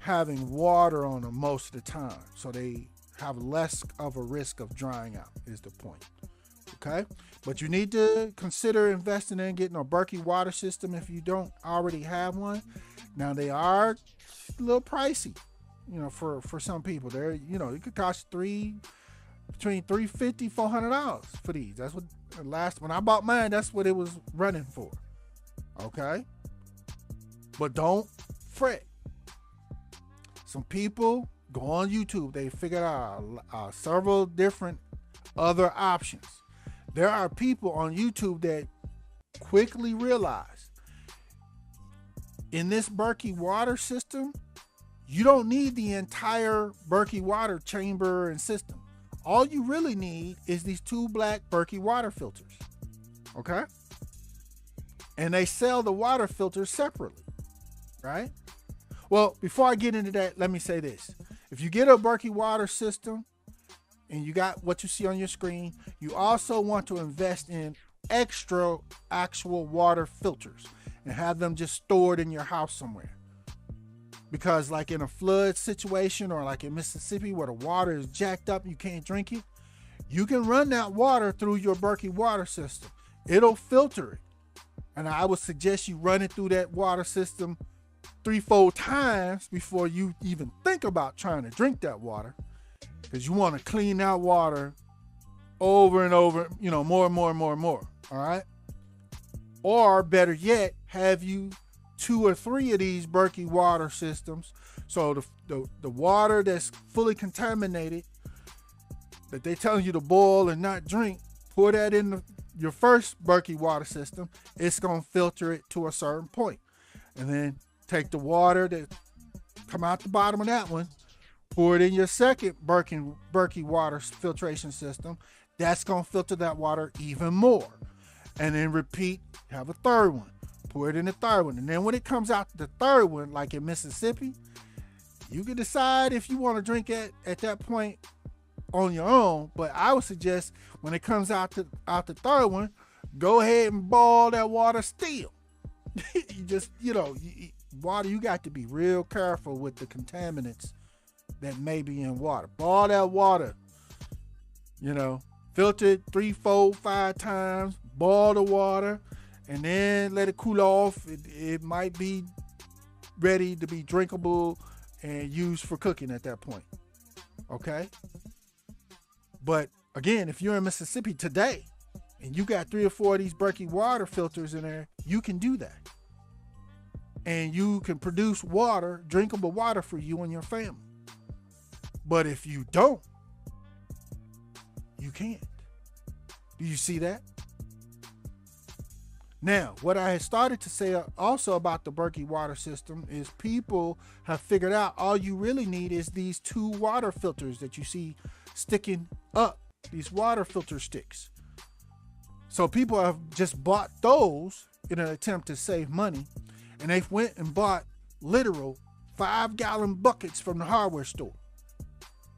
having water on them most of the time. So they have less of a risk of drying out is the point, okay? But you need to consider investing in getting a Berkey water system if you don't already have one. Now they are a little pricey, for some people. They're, it could cost between $350, $400 for these. That's what when I bought mine, that's what it was running for. Okay? But don't fret. Some people go on YouTube, they figured out several different other options. There are people on YouTube that quickly realize in this Berkey water system, you don't need the entire Berkey water chamber and system. All you really need is these two black Berkey water filters. Okay? And they sell the water filters separately, right? Well, before I get into that, let me say this. If you get a Berkey water system and you got what you see on your screen, you also want to invest in extra actual water filters and have them just stored in your house somewhere. Because like in a flood situation or like in Mississippi where the water is jacked up, you can't drink it, you can run that water through your Berkey water system. It'll filter it. And I would suggest you run it through that water system 3-4 times before you even think about trying to drink that water. Because you want to clean that water over and over, more and more and more and more. All right. Or better yet, have you 2 or 3 of these Berkey water systems. So the water that's fully contaminated that they telling you to boil and not drink, pour that in your first Berkey water system. It's going to filter it to a certain point. And then take the water that come out the bottom of that one, pour it in your second Berkey water filtration system. That's going to filter that water even more. And then repeat, have a third one. Pour it in the third one. And then when it comes out the third one, like in Mississippi, you can decide if you want to drink it at that point on your own. But I would suggest when it comes out the third one, go ahead and boil that water still. You just, water, you got to be real careful with the contaminants that may be in water. Boil that water, filter it 3, 4, 5 times, boil the water, and then let it cool off. It might be ready to be drinkable and used for cooking at that point. Okay? But again, if you're in Mississippi today and you got 3 or 4 of these Berkey water filters in there, you can do that. And you can produce water, drinkable water for you and your family. But if you don't, you can't. Do you see that? Now, what I had started to say also about the Berkey water system is people have figured out all you really need is these 2 water filters that you see sticking up, these water filter sticks. So people have just bought those in an attempt to save money, and they went and bought literal 5-gallon buckets from the hardware store.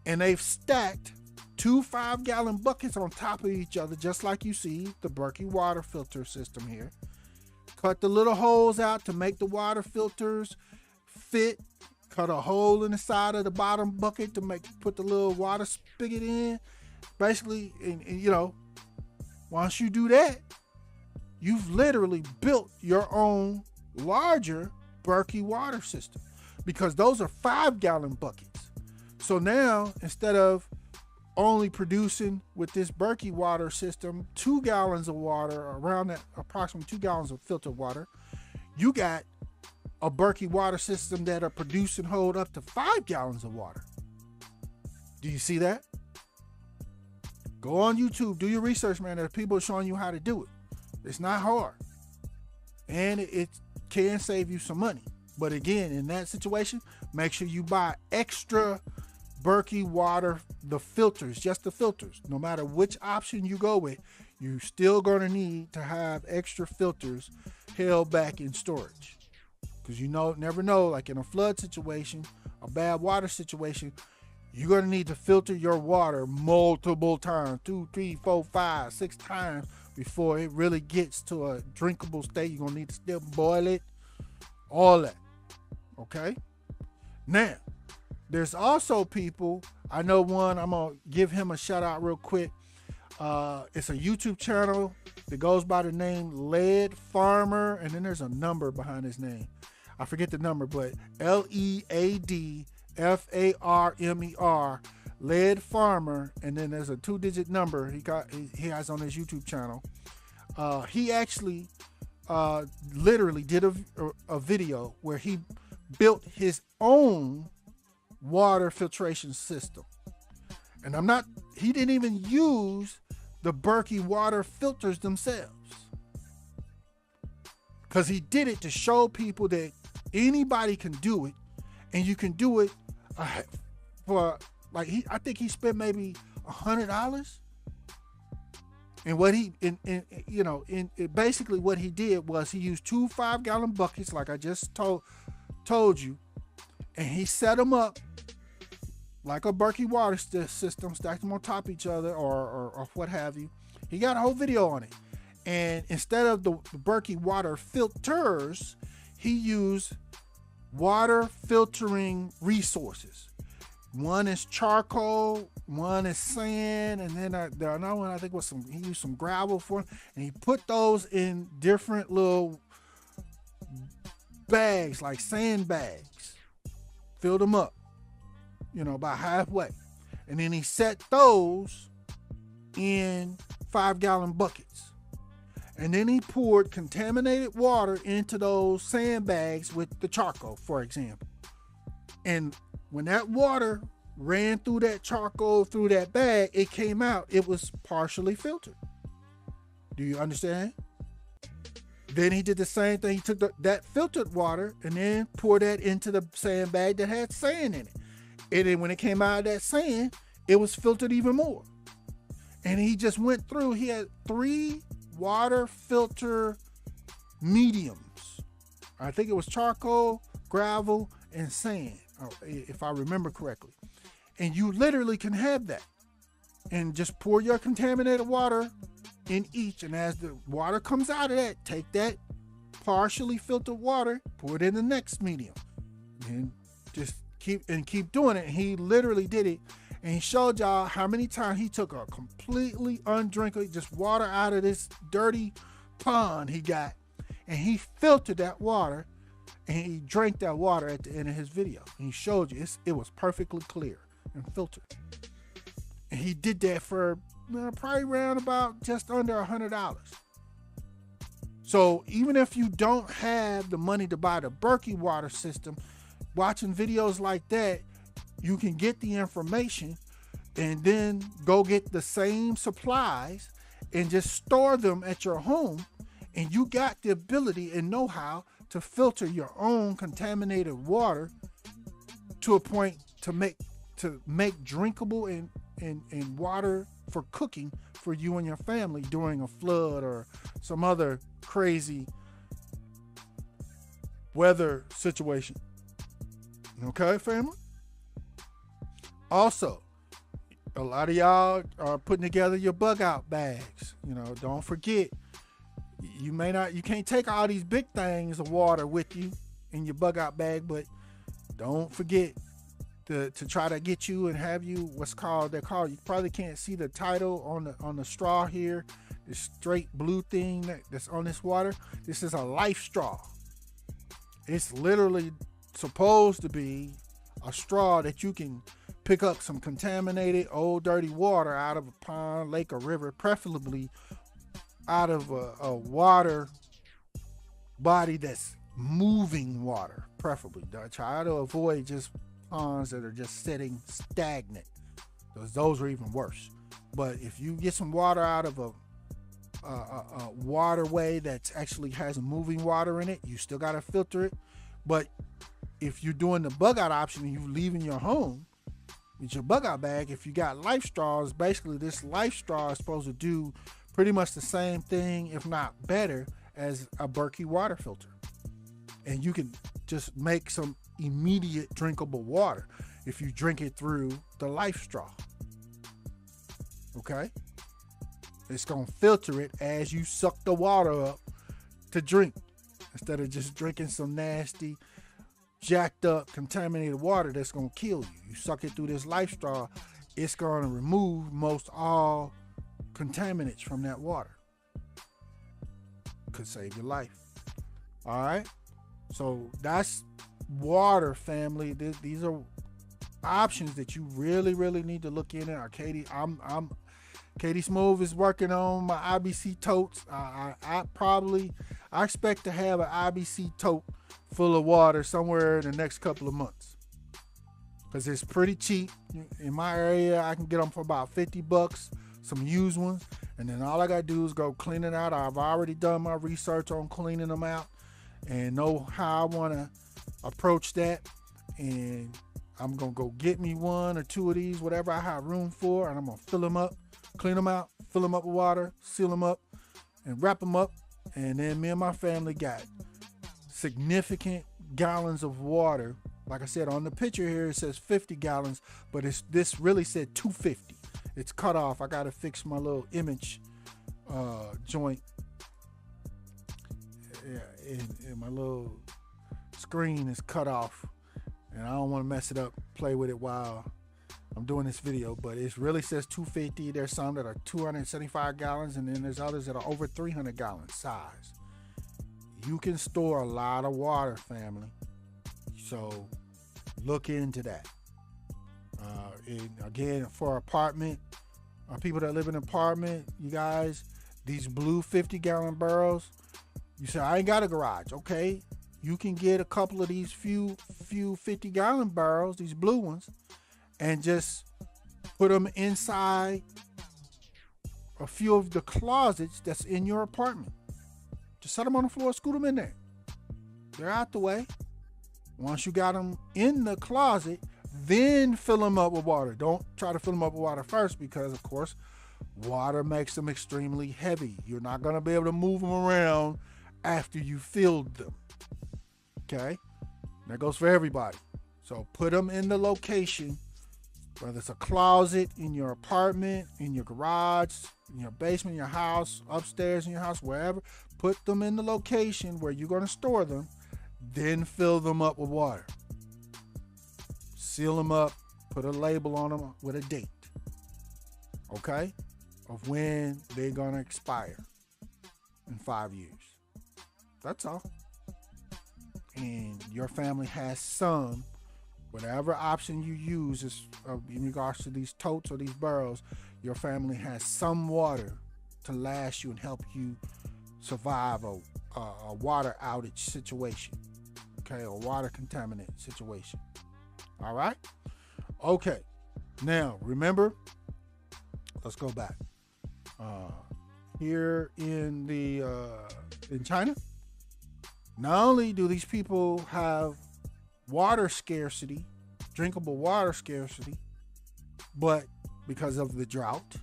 And they've stacked 2 5-gallon buckets on top of each other, just like you see the Berkey water filter system here. Cut the little holes out to make the water filters fit. Cut a hole in the side of the bottom bucket to put the little water spigot in. Basically, and you know, once you do that, you've literally built your own larger Berkey water system, because those are 5-gallon buckets. So now, instead of only producing with this Berkey water system 2 gallons of water, around that approximately 2 gallons of filtered water, you got a Berkey water system that are produce and hold up to 5 gallons of water. Do you see that? Go on YouTube, do your research, man. There are people showing you how to do it. It's not hard, and it can save you some money. But again, in that situation, make sure you buy extra Berkey water, the filters, just the filters. No matter which option you go with, you're still going to need to have extra filters held back in storage. Because you never know, like in a flood situation, a bad water situation, you're going to need to filter your water multiple times, 2, 3, 4, 5, 6 times before it really gets to a drinkable state. You're going to need to still boil it, all that. Okay? Now, there's also people, I know one, I'm going to give him a shout out real quick. It's a YouTube channel that goes by the name Lead Farmer, and then there's a number behind his name. I forget the number, but LEADFARMER, Lead Farmer, and then there's a 2-digit number he has on his YouTube channel. He actually literally did a video where he built his own water filtration system. And he didn't even use the Berkey water filters themselves, because he did it to show people that anybody can do it, and you can do it for I think he spent maybe $100. And basically what he did was he used 2 5-gallon buckets, like I just told you, and he set them up like a Berkey water system, stacked them on top of each other or what have you. He got a whole video on it. And instead of the Berkey water filters, he used water filtering resources. One is charcoal, one is sand, and then the another one I think was he used some gravel for it, and he put those in different little bags, like sand bags, filled them up, about halfway, and then he set those in 5-gallon buckets, and then he poured contaminated water into those sandbags with the charcoal, for example, and when that water ran through that charcoal, through that bag, it came out, it was partially filtered. Do you understand? Then he did the same thing. He took that filtered water and then poured that into the sandbag that had sand in it. And then when it came out of that sand, it was filtered even more. And he just went through, he had 3 water filter mediums. I think it was charcoal, gravel, and sand, if I remember correctly. And you literally can have that. And just pour your contaminated water in each. And as the water comes out of that, take that partially filtered water, pour it in the next medium. And just keep doing it. And he literally did it. And he showed y'all how many times he took a completely undrinkable, just water out of this dirty pond he got. And he filtered that water. And he drank that water at the end of his video. And he showed you it was perfectly clear and filtered. And he did that for probably around about just under $100. So even if you don't have the money to buy the Berkey water system, watching videos like that, you can get the information and then go get the same supplies and just store them at your home. And you got the ability and know-how to filter your own contaminated water to a point to make drinkable and water for cooking for you and your family during a flood or some other crazy weather situation. Okay, family? Also, a lot of y'all are putting together your bug out bags. Don't forget, you can't take all these big things of water with you in your bug out bag, but don't forget to try to get you and have you you probably can't see the title on the straw here, this straight blue thing that's on this water. This is a life straw. It's literally supposed to be a straw that you can pick up some contaminated old dirty water out of a pond, lake, or river, preferably out of a water body that's moving water, preferably. Try to avoid just ponds that are just sitting stagnant. Those are even worse. But if you get some water out of a waterway that actually has moving water in it, you still got to filter it. But if you're doing the bug out option and you're leaving your home with your bug out bag, if you got life straws, basically this life straw is supposed to do pretty much the same thing, if not better, as a Berkey water filter. And you can just make some immediate drinkable water if you drink it through the life straw. Okay? It's going to filter it as you suck the water up to drink, instead of just drinking some nasty, jacked up, contaminated water that's going to kill you. You suck it through this life straw, it's going to remove most all contaminants from that water. Could save your life. All right? So that's water, family. These are options that you really, really need to look into. Katie Smooth is working on my IBC totes. I expect to have an IBC tote full of water somewhere in the next couple of months, because it's pretty cheap in my area. I can get them for about $50, some used ones, and then all I gotta do is go clean it out. I've already done my research on cleaning them out and know how I want to approach that, and I'm gonna go get me one or two of these, whatever I have room for, and I'm gonna fill them up, clean them out, fill them up with water, seal them up, and wrap them up. And then me and my family got significant gallons of water. Like I said, on the picture here it says 50 gallons, but this really said 250. It's cut off. I gotta fix my little image joint. Yeah, and my little screen is cut off, and I don't want to mess it up, play with it while I'm doing this video, but it really says 250. There's some that are 275 gallons, and then there's others that are over 300 gallon size. You can store a lot of water, family. So look into that. And again, for apartment, people that live in an apartment, you guys, these blue 50-gallon barrels, you say, I ain't got a garage. Okay, you can get a couple of these few 50-gallon barrels, these blue ones, and just put them inside a few of the closets that's in your apartment. Just set them on the floor, scoot them in there. They're out the way. Once you got them in the closet, then fill them up with water. Don't try to fill them up with water first, because of course water makes them extremely heavy. You're not going to be able to move them around after you filled them. Okay? That goes for everybody. So put them in the location, whether it's a closet in your apartment, in your garage, in your basement, in your house, upstairs in your house, wherever. Put them in the location where you're going to store them, then fill them up with water. Seal them up, put a label on them with a date, okay, of when they're going to expire in 5 years. That's all. and your family has some, whatever option you use is in regards to these totes or these barrels, your family has some water to last you and help you survive a water outage situation, okay, or water contaminant situation. All right? Okay. Now, remember, let's go back. Here in China, not only do these people have water scarcity, drinkable water scarcity, but because of the drought,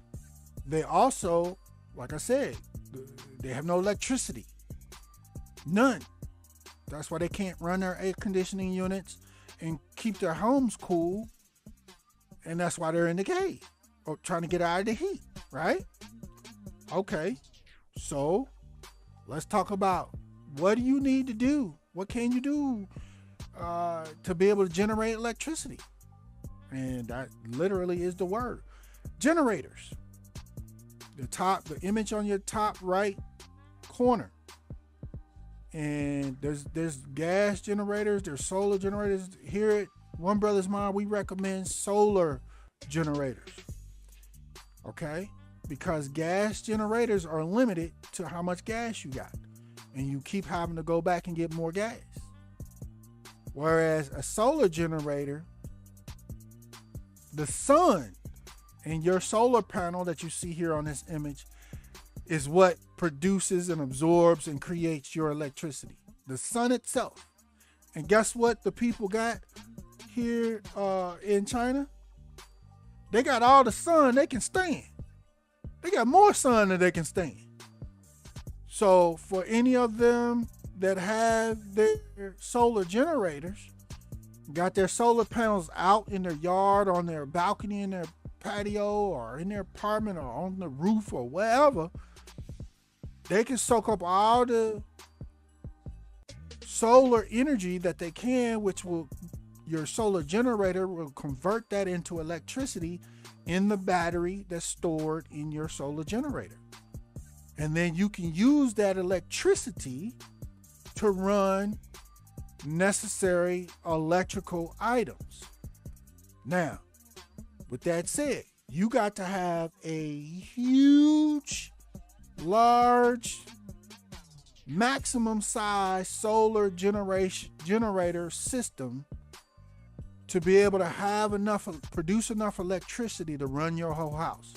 they also, like I said, they have no electricity. None. That's why they can't run their air conditioning units and keep their homes cool. And that's why they're in the cave or trying to get out of the heat, right? Okay. So let's talk about what do you need to do? What can you do to be able to generate electricity? And that literally is the word. Generators. The image on your top right corner. And there's gas generators, there's solar generators. Here at One Brothas Mind, we recommend solar generators. Okay? Because gas generators are limited to how much gas you got. And you keep having to go back and get more gas. Whereas a solar generator, the sun in your solar panel that you see here on this image is what produces and absorbs and creates your electricity. The sun itself. And guess what the people got here in China? They got all the sun they can stand. They got more sun than they can stand. So for any of them that have their solar generators, got their solar panels out in their yard, on their balcony, in their patio, or in their apartment, or on the roof, or wherever, they can soak up all the solar energy that they can, which will, your solar generator will convert that into electricity in the battery that's stored in your solar generator. And then you can use that electricity to run necessary electrical items. Now, with that said, you got to have a huge, large, maximum size solar generator system to be able to have enough, produce enough electricity to run your whole house.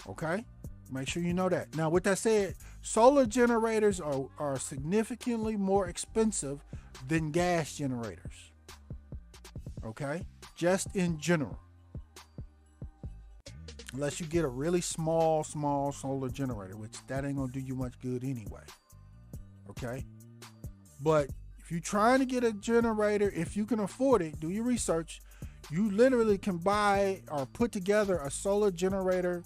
Okay? Make sure you know that. Now, with that said, solar generators are significantly more expensive than gas generators. Okay? Just in general. Unless you get a really small solar generator, which that ain't gonna do you much good anyway. Okay? But if you're trying to get a generator, if you can afford it, do your research. You literally can buy or put together a solar generator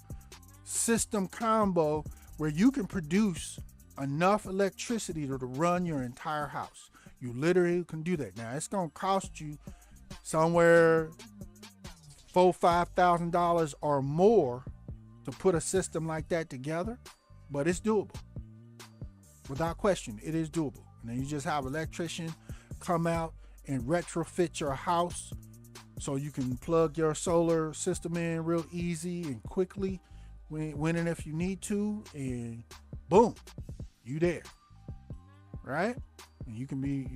system combo where you can produce enough electricity to run your entire house. You literally can do that. Now, it's going to cost you somewhere $4,000-$5,000 or more to put a system like that together, but it's doable. Without question, it is doable. And then you just have an electrician come out and retrofit your house so you can plug your solar system in real easy and quickly when and if you need to, and boom, you there, right? And you can be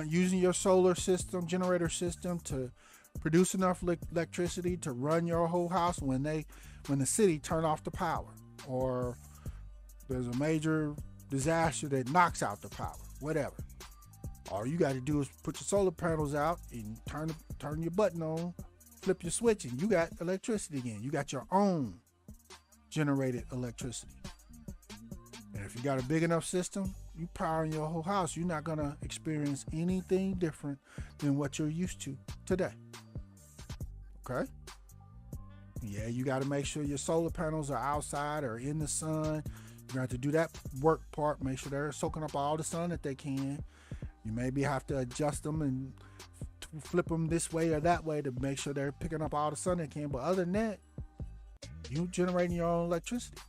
using your solar system, generator system, to produce enough electricity to run your whole house when the city turn off the power, or there's a major disaster that knocks out the power, whatever. All you got to do is put your solar panels out and turn your button on, flip your switch, and you got electricity again. You got your own generated electricity. And if you got a big enough system, you powering your whole house, you're not going to experience anything different than what you're used to today. Okay? Yeah, you got to make sure your solar panels are outside or in the sun. You have to do that work part, make sure they're soaking up all the sun that they can. You maybe have to adjust them and flip them this way or that way to make sure they're picking up all the sun they can. But other than that, you generating your own electricity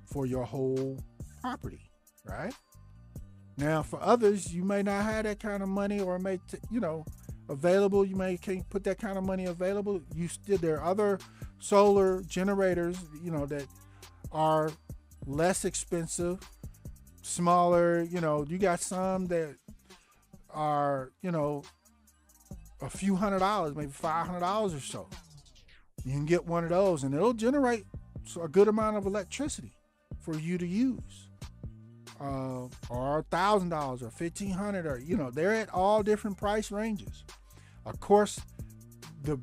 for your whole property, right? Now, for others, you may not have that kind of money, or available. You can't put that kind of money available. There are other solar generators, that are less expensive, smaller. You got some that are, a few $100s, maybe $500 or so. You can get one of those, and it'll generate a good amount of electricity for you to use. Or $1,000 or $1,500, or they're at all different price ranges. Of course, the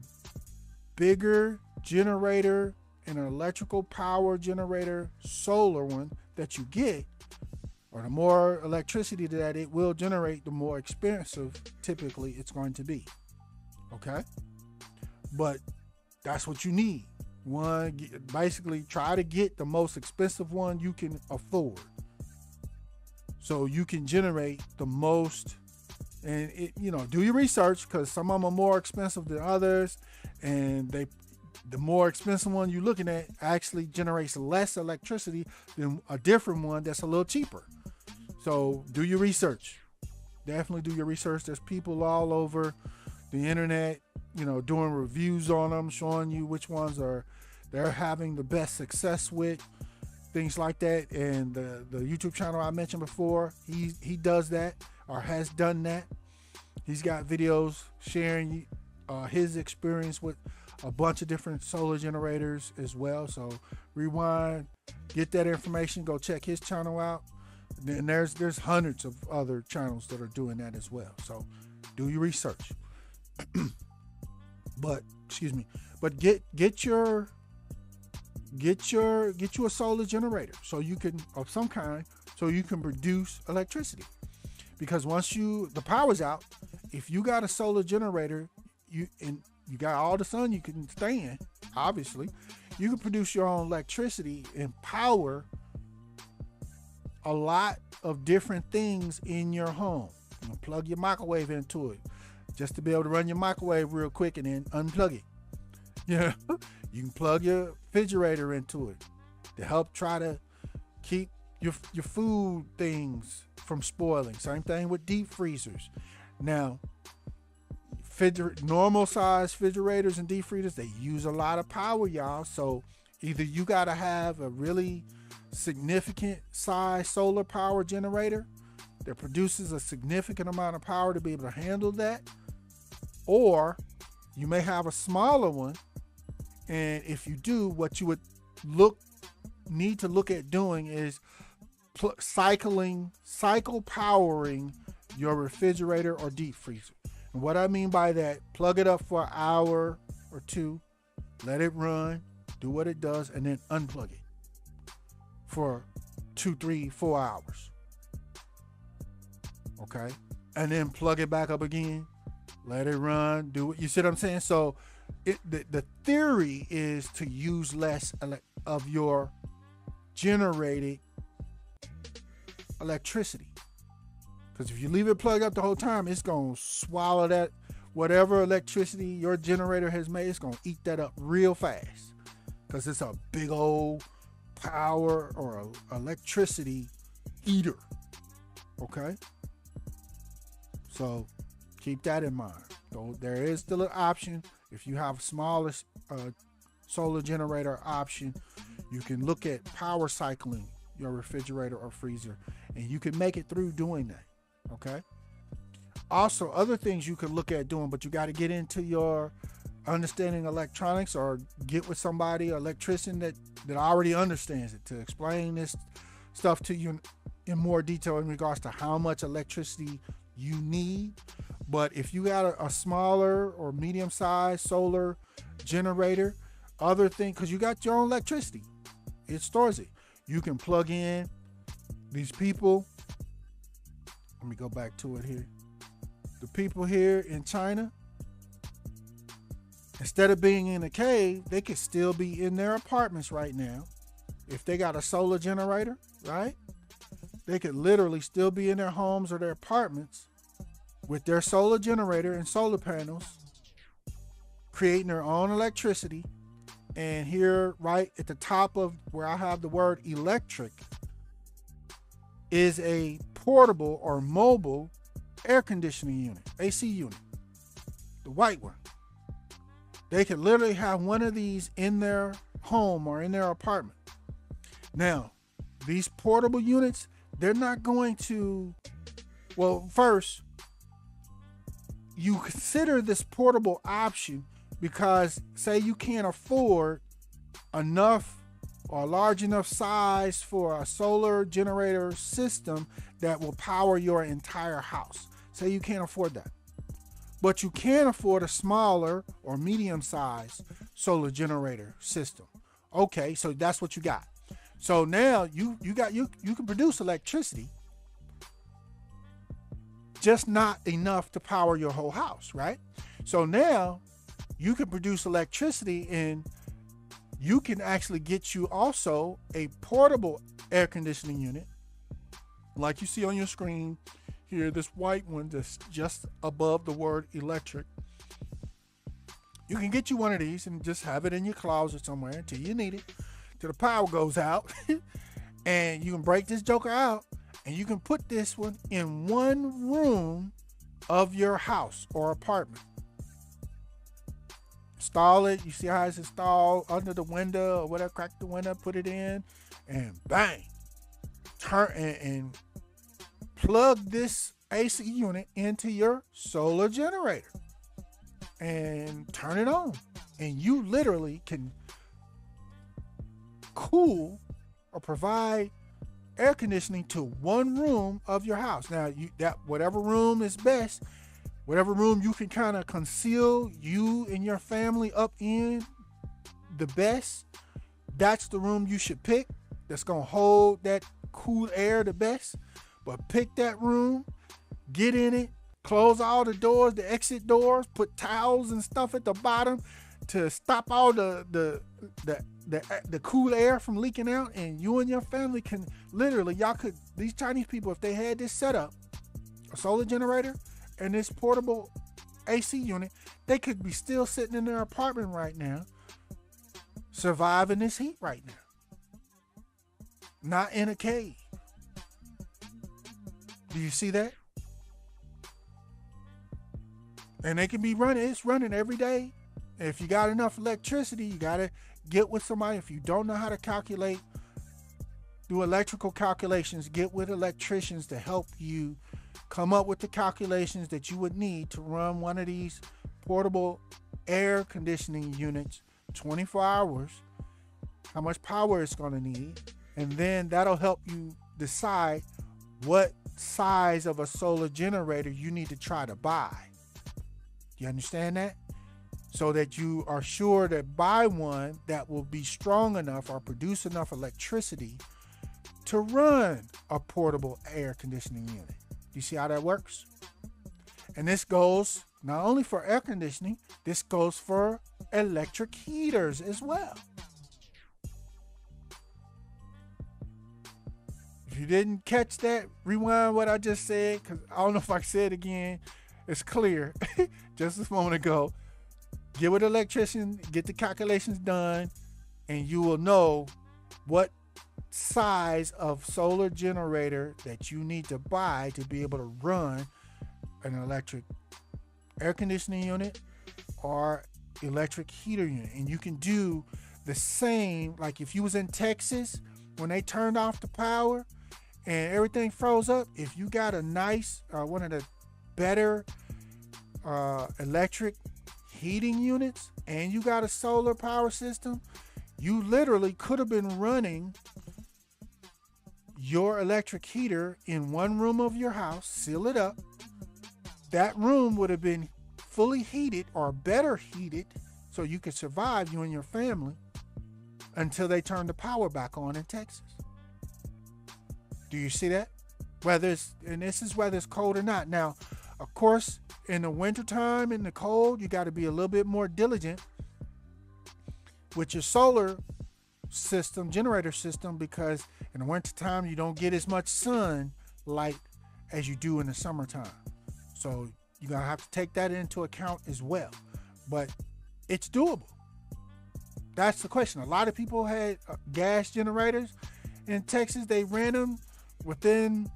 bigger generator, an electrical power generator, solar one that you get, or the more electricity that it will generate, the more expensive typically it's going to be. Okay, but that's what you need. One, basically try to get the most expensive one you can afford, so you can generate the most. And do your research, because some of them are more expensive than others, and the more expensive one you're looking at actually generates less electricity than a different one that's a little cheaper. So do your research. Definitely do your research. There's people all over the internet, doing reviews on them, showing you which ones they're having the best success with, things like that. And the YouTube channel I mentioned before, he does that, or has done that. He's got videos sharing his experience with a bunch of different solar generators as well. So rewind, get that information, go check his channel out. And there's hundreds of other channels that are doing that as well. So do your research. But get you a solar generator of some kind, so you can produce electricity. Because once the power's out, if you got a solar generator, you got all the sun you can stand, obviously, you can produce your own electricity and power a lot of different things in your home. You can plug your microwave into it, just to be able to run your microwave real quick and then unplug it. You can plug your refrigerator into it to help try to keep your food things from spoiling. Same thing with deep freezers. Now, normal size refrigerators and deep freezers, they use a lot of power, y'all. So either you got to have a really significant size solar power generator that produces a significant amount of power to be able to handle that, or you may have a smaller one. And if you do, what you would need to look at doing is cycle powering your refrigerator or deep freezer. And what I mean by that, plug it up for an hour or two, let it run, do what it does, and then unplug it for 2, 3, 4 hours. Okay? And then plug it back up again, let it run, do it. You see what I'm saying? So the theory is to use less of your generated electricity. Because if you leave it plugged up the whole time, it's going to swallow that, whatever electricity your generator has made, it's going to eat that up real fast. Because it's a big old power or electricity eater. Okay? So keep that in mind. So there is still an option. If you have a smaller solar generator option, you can look at power cycling your refrigerator or freezer, and you can make it through doing that. Okay. Also, other things you could look at doing, but you got to get into your understanding electronics, or get with somebody, an electrician that already understands it, to explain this stuff to you in more detail in regards to how much electricity you need. But if you got a smaller or medium-sized solar generator, other thing, because you got your own electricity, it stores it. You can plug in these people. Let me go back to it here. The people here in China, instead of being in a cave, they could still be in their apartments right now. If they got a solar generator, right? They could literally still be in their homes or their apartments with their solar generator and solar panels, creating their own electricity. And here, right at the top of where I have the word electric, is a portable or mobile air conditioning unit, AC unit, the white one. They could literally have one of these in their home or in their apartment. Now, these portable units, they're not going to, well, first, you consider this portable option because say you can't afford enough or a large enough size for a solar generator system that will power your entire house. Say you can't afford that. But you can afford a smaller or medium sized solar generator system. Okay, so that's what you got. So now you can produce electricity, just not enough to power your whole house, right? So now you can produce electricity, and you can actually get you also a portable air conditioning unit, like you see on your screen here, this white one that's just above the word electric. You can get you one of these and just have it in your closet somewhere until you need it, till the power goes out. And you can break this joker out, and you can put this one in one room of your house or apartment. Install it. You see how it's installed under the window or whatever. Crack the window, put it in, and bang. Turn and plug this AC unit into your solar generator and turn it on. And you literally can cool or provide air conditioning to one room of your house. Now, that whatever room is best, whatever room you can kind of conceal you and your family up in the best, that's the room you should pick. That's gonna hold that cool air the best. But pick that room, get in it, close all the doors, the exit doors, put towels and stuff at the bottom to stop all the cool air from leaking out, and you and your family can literally, these Chinese people, if they had this set up, a solar generator and this portable AC unit, they could be still sitting in their apartment right now, surviving this heat right now. Not in a cave. Do you see that? And they can be running, it's running every day. If you got enough electricity, you got to get with somebody. If you don't know how to calculate, do electrical calculations, get with electricians to help you come up with the calculations that you would need to run one of these portable air conditioning units 24 hours, how much power it's going to need. And then that'll help you decide what size of a solar generator you need to try to buy. You understand that? So that you are sure to buy one that will be strong enough or produce enough electricity to run a portable air conditioning unit. You see how that works? And this goes not only for air conditioning, this goes for electric heaters as well. If you didn't catch that, rewind what I just said, because I don't know if I said it again. It's clear. Just a moment ago. Get with an electrician, get the calculations done, and you will know what size of solar generator that you need to buy to be able to run an electric air conditioning unit or electric heater unit. And you can do the same, like if you was in Texas when they turned off the power and everything froze up. If you got a nice, one of the better electric heating units and you got a solar power system, you literally could have been running your electric heater in one room of your house, seal it up. That room would have been fully heated or better heated so you could survive, you and your family, until they turn the power back on in Texas. Do you see that? And this is whether it's cold or not. Now, of course, in the wintertime, in the cold, you got to be a little bit more diligent with your solar system, generator system, because in the wintertime, you don't get as much sunlight as you do in the summertime. So you're going to have to take that into account as well. But it's doable. That's the question. A lot of people had gas generators in Texas. They ran them within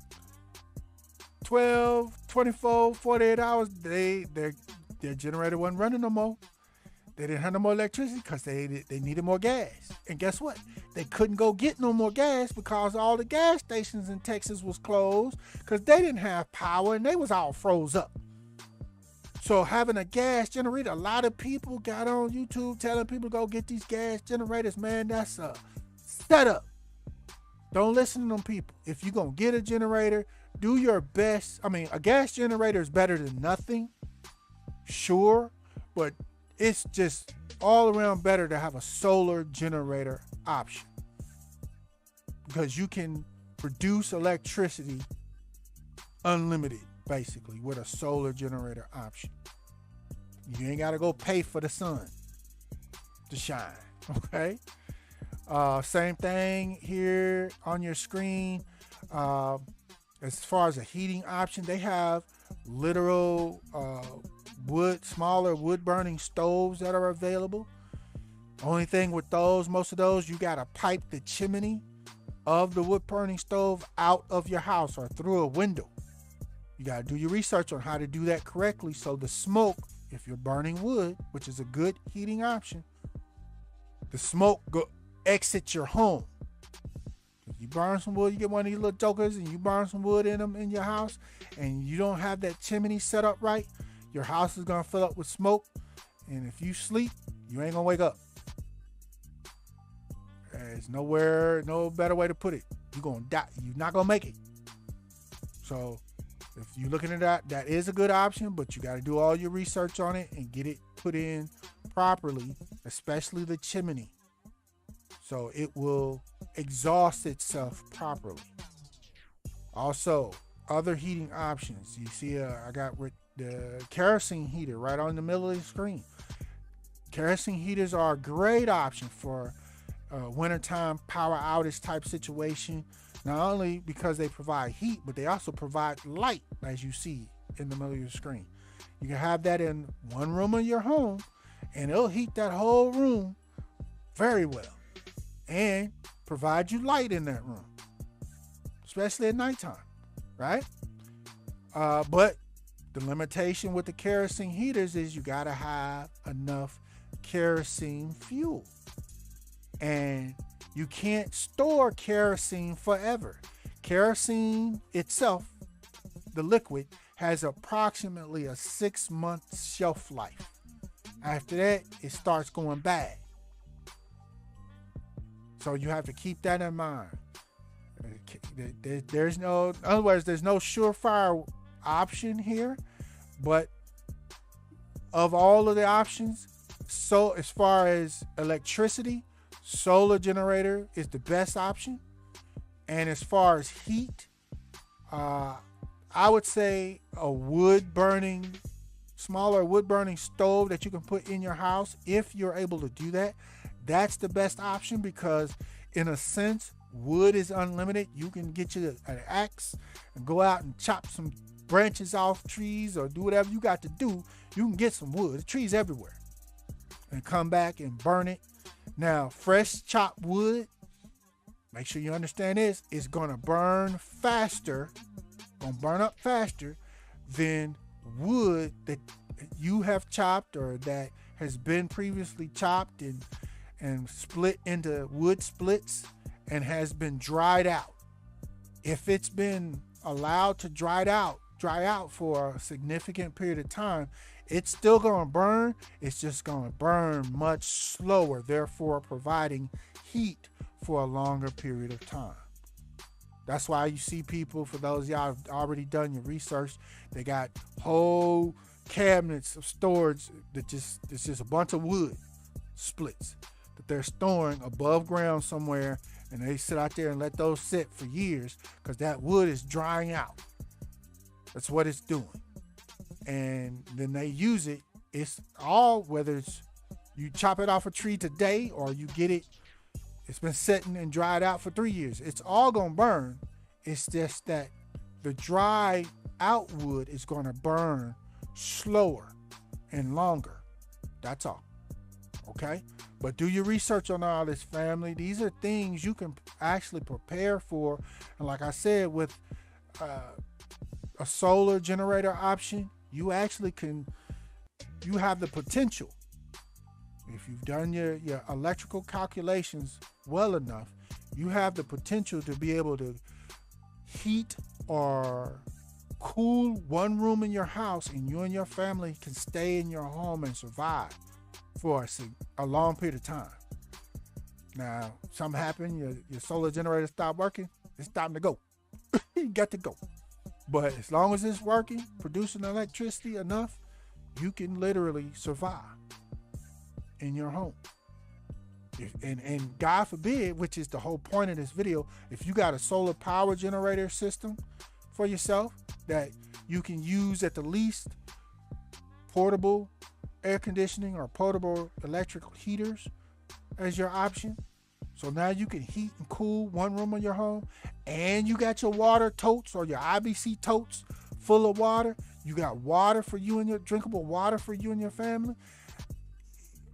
12, 24, 48 hours, their generator wasn't running no more. They didn't have no more electricity because they needed more gas. And guess what? They couldn't go get no more gas because all the gas stations in Texas was closed because they didn't have power and they was all froze up. So having a gas generator, a lot of people got on YouTube telling people to go get these gas generators. Man, that's a setup. Don't listen to them people. If you're going to get a generator, do your best. I mean, a gas generator is better than nothing, sure, but it's just all around better to have a solar generator option because you can produce electricity unlimited, basically, with a solar generator option. You ain't got to go pay for the sun to shine, okay? Same thing here on your screen. As far as a heating option, they have literal smaller wood burning stoves that are available. Only thing with those, most of those, you got to pipe the chimney of the wood burning stove out of your house or through a window. You got to do your research on how to do that correctly so the smoke, if you're burning wood, which is a good heating option, the smoke exits your home. You burn some wood, you get one of these little jokers and you burn some wood in them in your house and you don't have that chimney set up right, your house is going to fill up with smoke, and if you sleep, you ain't going to wake up. There's no better way to put it. You're going to die. You're not going to make it. So if you're looking at that is a good option, but you got to do all your research on it and get it put in properly, especially the chimney, so it will exhaust itself properly. Also, other heating options. You see, I got with the kerosene heater right on the middle of the screen. Kerosene heaters are a great option for wintertime power outage type situation. Not only because they provide heat, but they also provide light, as you see in the middle of your screen. You can have that in one room of your home, and it'll heat that whole room very well and provide you light in that room, especially at nighttime, right? But the limitation with the kerosene heaters is you gotta have enough kerosene fuel, and you can't store kerosene forever. Kerosene itself, the liquid, has approximately a 6-month shelf life. After that, it starts going bad. So you have to keep that in mind. There's no, in other words, there's no surefire option here, but of all of the options, so as far as electricity, solar generator is the best option. And as far as heat, I would say a smaller wood burning stove that you can put in your house, if you're able to do that, that's the best option, because in a sense, wood is unlimited. You can get you an axe and go out and chop some branches off trees or do whatever you got to do. You can get some wood. The trees everywhere, and come back and burn it. Now, fresh chopped wood, make sure you understand this, it's going to burn faster, going to burn up faster than wood that you have chopped or that has been previously chopped and split into wood splits and has been dried out. If it's been allowed to dry out for a significant period of time, it's still going to burn. It's just going to burn much slower, therefore providing heat for a longer period of time. That's why you see people, for those of y'all have already done your research, they got whole cabinets of storage that it's just a bunch of wood splits that they're storing above ground somewhere, and they sit out there and let those sit for years because that wood is drying out. That's what it's doing. And then they use it. It's all, whether it's you chop it off a tree today or you get it's been sitting and dried out for 3 years. It's all going to burn. It's just that the dry out wood is going to burn slower and longer. That's all. Okay? But do your research on all this, family. These are things you can actually prepare for. And like I said, with a solar generator option, you actually you have the potential, if you've done your electrical calculations well enough, you have the potential to be able to heat or cool one room in your house, and you and your family can stay in your home and survive for a long period of time. Now, something happened, your solar generator stopped working, it's time to go. You got to go. But as long as it's working, producing electricity enough, you can literally survive in your home. And God forbid, which is the whole point of this video, if you got a solar power generator system for yourself that you can use at the least portable air conditioning or portable electric heaters as your option. So now you can heat and cool one room of your home, and you got your water totes or your IBC totes full of water. You got water for you and your drinkable water for you and your family.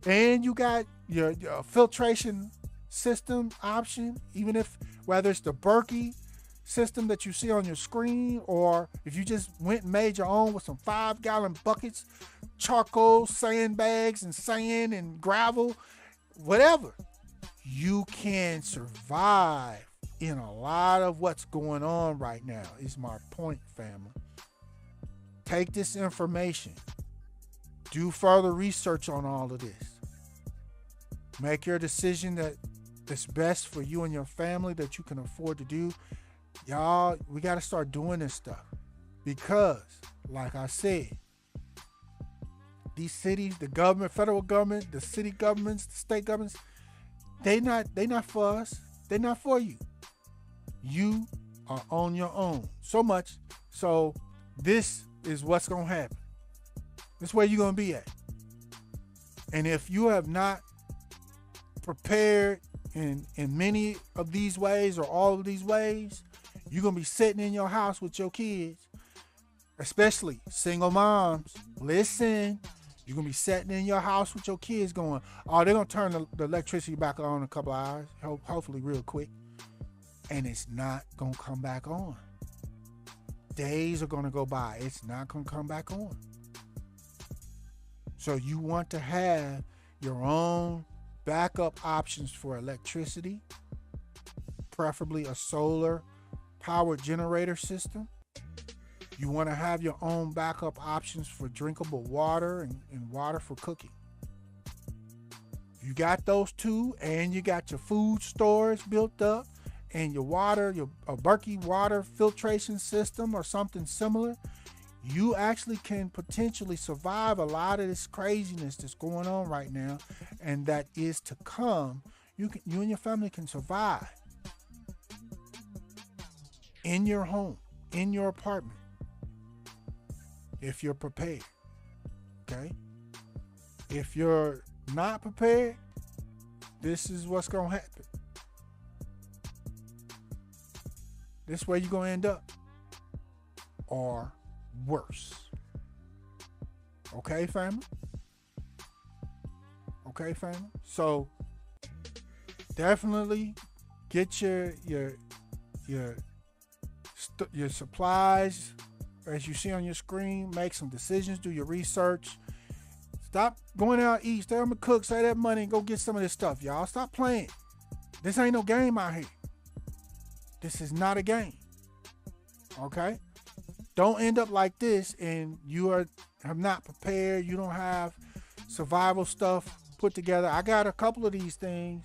And you got your filtration system option, even if whether it's the Berkey system that you see on your screen, or if you just went and made your own with some 5-gallon buckets, charcoal, sandbags, and sand and gravel, whatever. You can survive in a lot of what's going on right now, is my point, family. Take this information. Do further research on all of this. Make your decision that is best for you and your family that you can afford to do. Y'all, we got to start doing this stuff. Because, like I said, these cities, the government, federal government, the city governments, the state governments, they not for us. They're not for you. You are on your own. So much. So this is what's going to happen. This is where you're going to be at. And if you have not prepared in many of these ways or all of these ways, you're going to be sitting in your house with your kids, especially single moms. Listen, you're going to be sitting in your house with your kids going, oh, they're going to turn the electricity back on in a couple of hours, hopefully real quick. And it's not going to come back on. Days are going to go by. It's not going to come back on. So you want to have your own backup options for electricity, preferably a solar power generator system. You want to have your own backup options for drinkable water and water for cooking. You got those two, and you got your food storage built up, and your water, a Berkey water filtration system or something similar. You actually can potentially survive a lot of this craziness that's going on right now, and that is to come. You and your family can survive in your home, in your apartment, if you're prepared. Okay? If you're not prepared, this is what's going to happen. This is where you're going to end up, or worse. Okay, family? Okay, family? So definitely get your supplies as you see on your screen. Make some decisions. Do your research. Stop going out east. Tell them to cook. Save that money and go get some of this stuff, y'all. Stop playing. This ain't no game out here. This is not a game. Okay? Don't end up like this and you have not prepared. You don't have survival stuff put together. I got a couple of these things.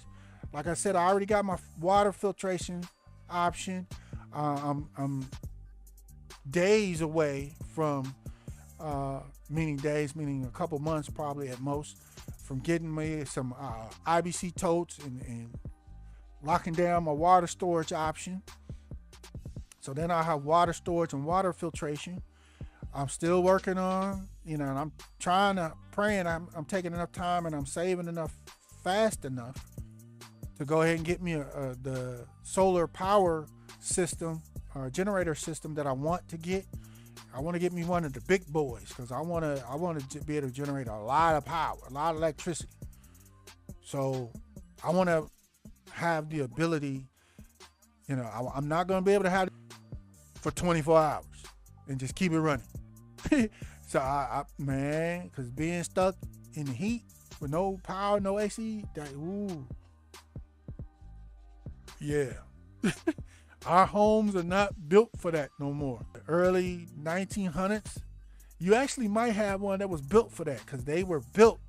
Like I said, I already got my water filtration option. I'm days away from, meaning a couple months probably at most, from getting me some IBC totes and locking down my water storage option. So then I have water storage and water filtration. I'm still working on, and I'm praying I'm taking enough time and I'm saving enough fast enough to go ahead and get me the solar power system or generator system that I want to get. I want to get me one of the big boys because I want to be able to generate a lot of power, a lot of electricity. So I want to have the ability, I'm not going to be able to have it for 24 hours. and just keep it running. So man, because being stuck in the heat with no power, no AC, yeah. Our homes are not built for that no more. The early 1900s, you actually might have one that was built for that, because they were built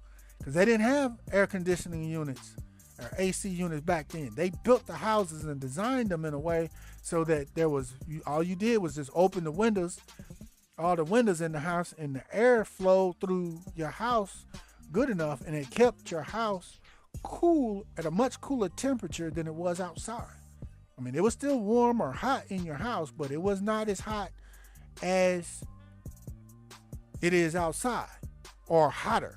because they didn't have air conditioning units or AC units back then. They built the houses and designed them in a way so that all you did was just open the windows, all the windows in the house, and the air flowed through your house good enough, and it kept your house cool at a much cooler temperature than it was outside. I mean, it was still warm or hot in your house, but it was not as hot as it is outside, or hotter.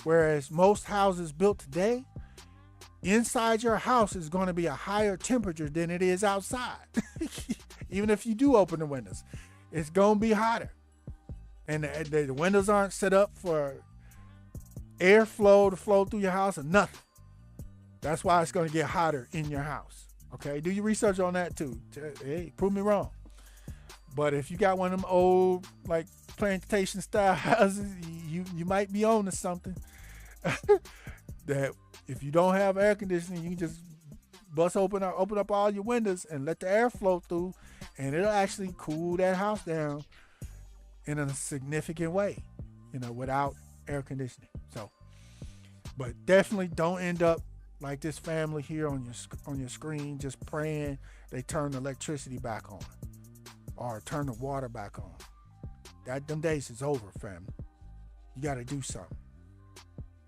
Whereas most houses built today, inside your house is going to be a higher temperature than it is outside. Even if you do open the windows, it's going to be hotter. And the windows aren't set up for airflow to flow through your house or nothing. That's why it's going to get hotter in your house. Okay, do your research on that too. Hey, prove me wrong. But if you got one of them old, like, plantation style houses, you might be on to something. That if you don't have air conditioning, you can just open up all your windows and let the air flow through, and it'll actually cool that house down in a significant way, without air conditioning. So, but definitely don't end up like this family here on your screen, just praying they turn the electricity back on or turn the water back on. Them days is over, family. You got to do something.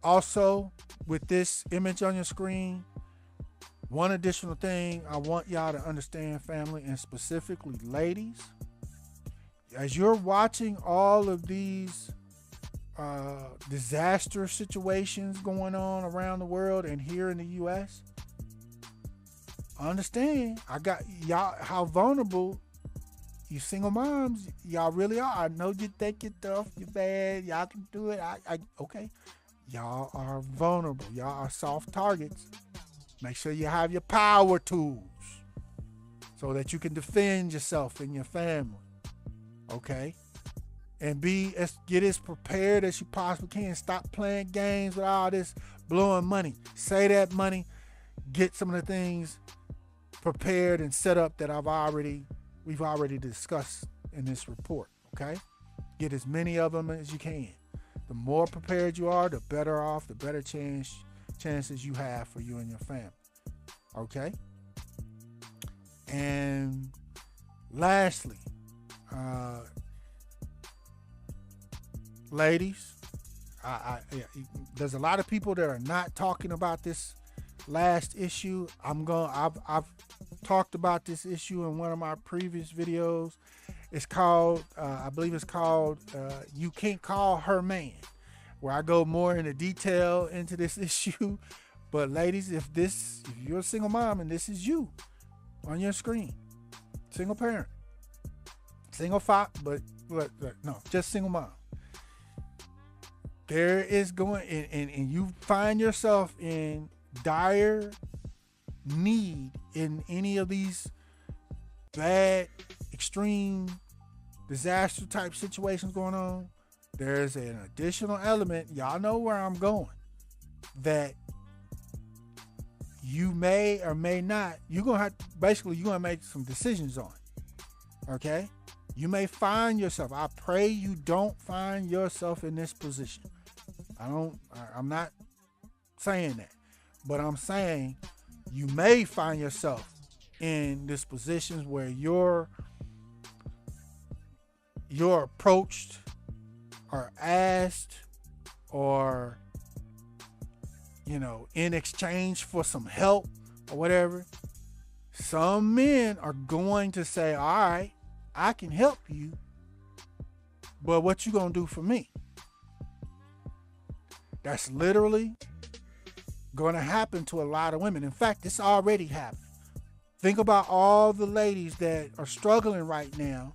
Also, with this image on your screen, one additional thing I want y'all to understand, family, and specifically ladies, as you're watching all of these disaster situations going on around the world and here in the U.S., understand, I got y'all how vulnerable you single moms y'all really are. I know you think you're tough, you're bad, y'all can do it. Okay, y'all are vulnerable. Y'all are soft targets. Make sure you have your power tools so that you can defend yourself and your family. Okay? And get as prepared as you possibly can. Stop playing games with all this blowing money. Save that money. Get some of the things prepared and set up that we've already discussed in this report. Okay? Get as many of them as you can. The more prepared you are, the better off, the better chances you have for you and your family. Okay? And lastly, ladies, there's a lot of people that are not talking about this last issue. I've talked about this issue in one of my previous videos. It's called, I believe it's called, You Can't Call Her Man, where I go more into detail into this issue. But ladies, if you're a single mom and this is you on your screen, single parent, single father, but no, just single mom. There is going, and you find yourself in dire need in any of these bad, extreme, disaster type situations going on, there's an additional element, y'all know where I'm going, that you may or may not, you're going to make some decisions on. Okay? You may find yourself, I pray you don't find yourself in this position. I'm not saying that, but I'm saying you may find yourself in this positions where you're approached or asked, or in exchange for some help or whatever, some men are going to say, all right, I can help you, but what you gonna do for me? That's literally going to happen to a lot of women. In fact, it's already happened. Think about all the ladies that are struggling right now,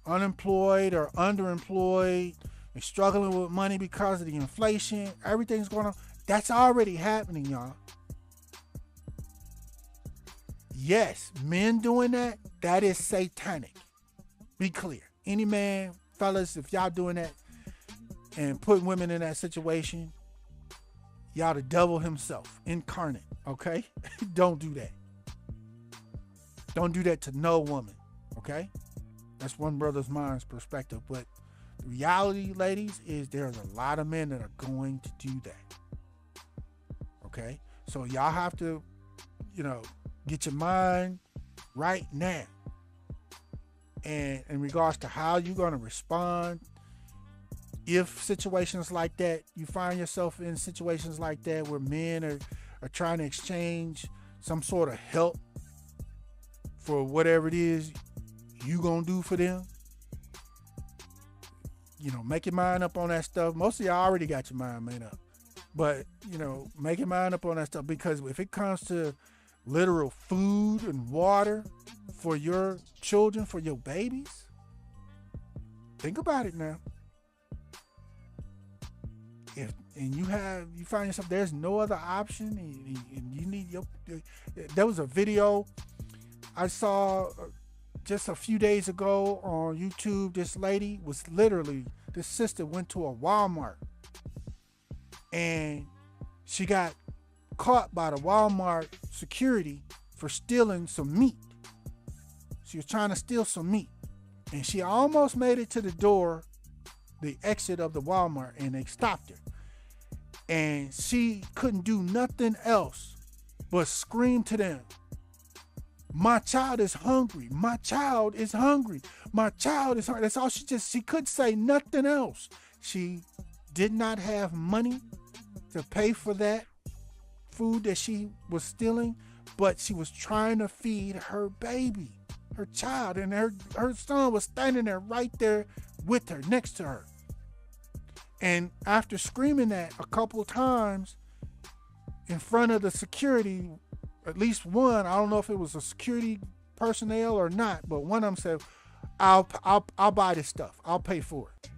unemployed or underemployed, and struggling with money because of the inflation, everything's going on. That's already happening, y'all. Yes, men doing that is satanic. Be clear. any man, fellas, if y'all doing that and putting women in that situation, y'all the devil himself incarnate. Okay. Don't do that. Don't do that to no woman. Okay. That's One Brothas Mind's perspective. But the reality, ladies, is there's a lot of men that are going to do that. Okay. So y'all have to, get your mind right now. And in regards to how you're going to respond, if situations like that, you find yourself in situations like that where men are trying to exchange some sort of help for whatever it is you going to do for them, make your mind up on that stuff. Most of y'all already got your mind made up. But, make your mind up on that stuff, because if it comes to literal food and water for your children, for your babies, think about it now. And you find yourself, there's no other option, and you need there was a video I saw just a few days ago on YouTube. This sister went to a Walmart, and she got caught by the Walmart security for stealing some meat. She was trying to steal some meat, and she almost made it to the exit of the Walmart, and they stopped her. And she couldn't do nothing else but scream to them, "My child is hungry. My child is hungry. My child is hungry." That's all she couldn't say nothing else. She did not have money to pay for that food that she was stealing, but she was trying to feed her baby, her child, and her son was standing there right there with her, next to her. And after screaming that a couple of times in front of the security, at least one, I don't know if it was a security personnel or not, but one of them said, I'll buy this stuff. I'll pay for it.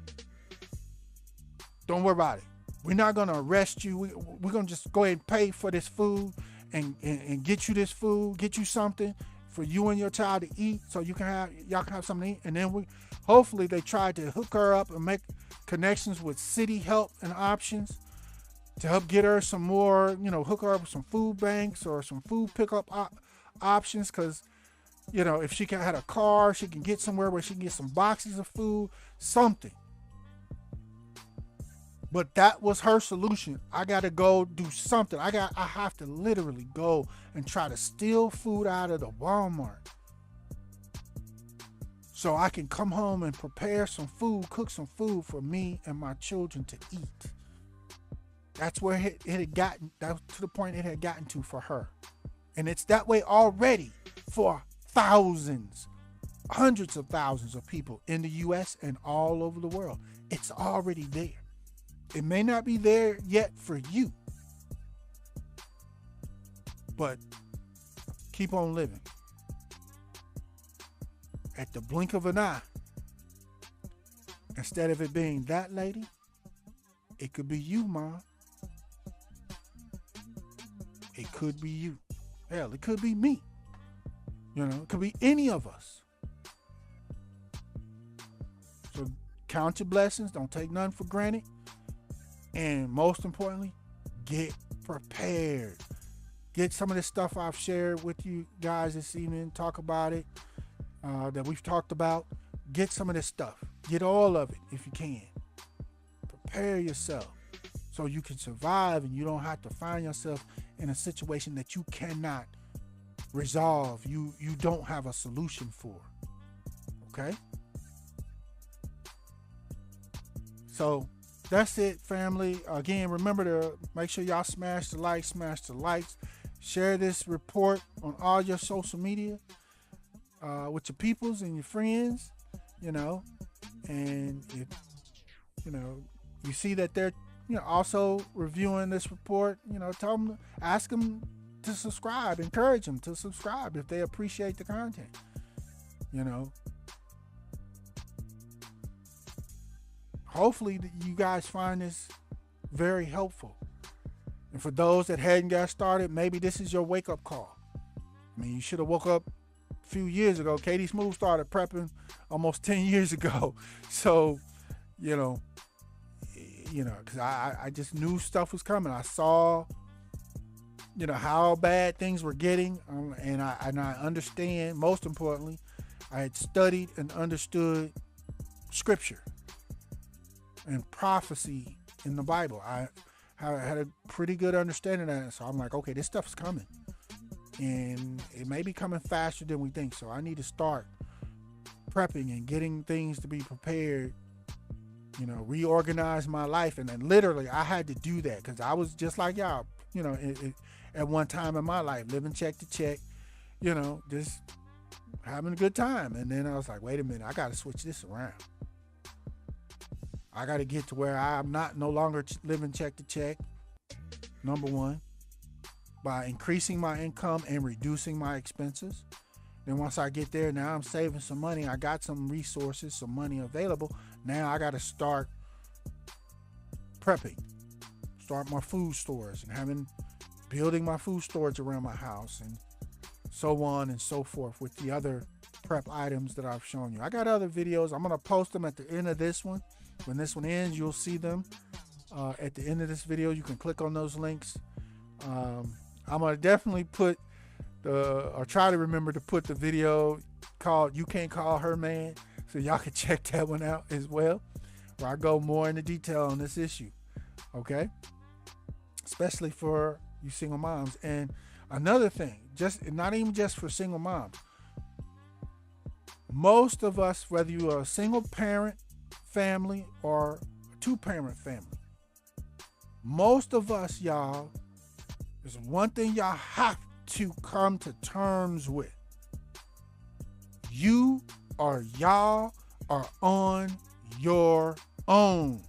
Don't worry about it. We're not going to arrest you. We're going to just go ahead and pay for this food and get you this food, get you something for you and your child to eat, so y'all can have something to eat. And then hopefully they tried to hook her up and make connections with city help and options to help get her some more, hook her up with some food banks or some food pickup options. Because, if she had a car, she can get somewhere where she can get some boxes of food, something. But that was her solution. I got to go do something. I have to literally go and try to steal food out of the Walmart so I can come home and prepare some food, cook some food for me and my children to eat. That's where it had gotten, to the point it had gotten to for her. And it's that way already for thousands, hundreds of thousands of people in the U.S. and all over the world. It's already there. It may not be there yet for you, but keep on living. At the blink of an eye, instead of it being that lady, it could be you, Mom. It could be you. Hell, it could be me. It could be any of us. So count your blessings. Don't take none for granted. And most importantly, get prepared. Get some of this stuff I've shared with you guys this evening. Talk about it, that we've talked about. Get some of this stuff. Get all of it if you can. Prepare yourself so you can survive and you don't have to find yourself in a situation that you cannot resolve. You don't have a solution for. Okay? So that's it, family. Again, remember to make sure y'all smash the likes. Share this report on all your social media with your peoples and your friends, and if you see that they're also reviewing this report, tell them, ask them to subscribe, encourage them to subscribe if they appreciate the content. Hopefully you guys find this very helpful. And for those that hadn't got started, maybe this is your wake-up call. You should have woke up few years ago. Katie Smooth started prepping almost 10 years ago. So, because I just knew stuff was coming. I saw, how bad things were getting, and I understand. Most importantly, I had studied and understood scripture and prophecy in the Bible. I had a pretty good understanding of that. So I'm like, okay, this stuff's coming. And it may be coming faster than we think. So I need to start prepping and getting things to be prepared, reorganize my life. And then literally I had to do that because I was just like y'all, at one time in my life, living check to check, just having a good time. And then I was like, wait a minute, I got to switch this around. I got to get to where I'm no longer living check to check, number one, by increasing my income and reducing my expenses. Then once I get there, now I'm saving some money. I got some resources, some money available. Now I got to start prepping, start my food stores and building my food storage around my house and so on and so forth with the other prep items that I've shown you. I got other videos. I'm going to post them at the end of this one. When this one ends, you'll see them at the end of this video. You can click on those links. I'm going to definitely try to remember to put the video called You Can't Call Her Man, so y'all can check that one out as well, where I go more into detail on this issue, okay? Especially for you single moms. And another thing, not even just for single moms, most of us, whether you are a single parent family or a two-parent family, most of us, y'all, there's one thing y'all have to come to terms with. Y'all are on your own.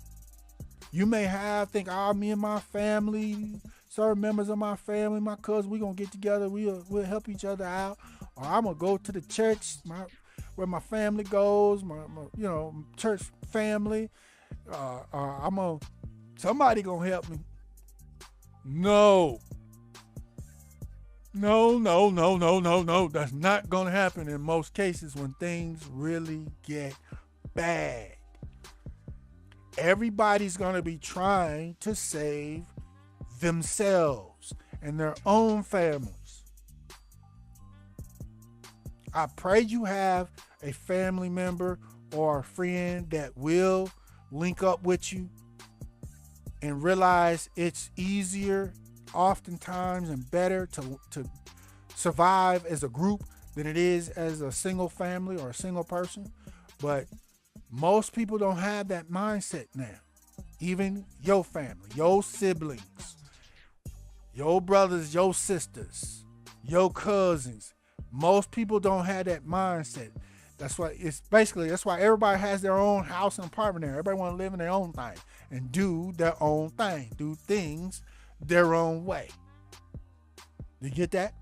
You may think, me and my family, certain members of my family, my cousins, we're going to get together, we'll help each other out. Or I'm going to go to the church, where my family goes, my church family. Somebody going to help me. No. That's not going to happen in most cases when things really get bad. Everybody's going to be trying to save themselves and their own families. I pray you have a family member or a friend that will link up with you and realize it's easier oftentimes and better to survive as a group than it is as a single family or a single person. But most people don't have that mindset now. Even your family, your siblings, your brothers, your sisters, your cousins. Most people don't have that mindset. That's why everybody has their own house and apartment there. Everybody want to live in their own thing and do their own thing, do things their own way. You get that?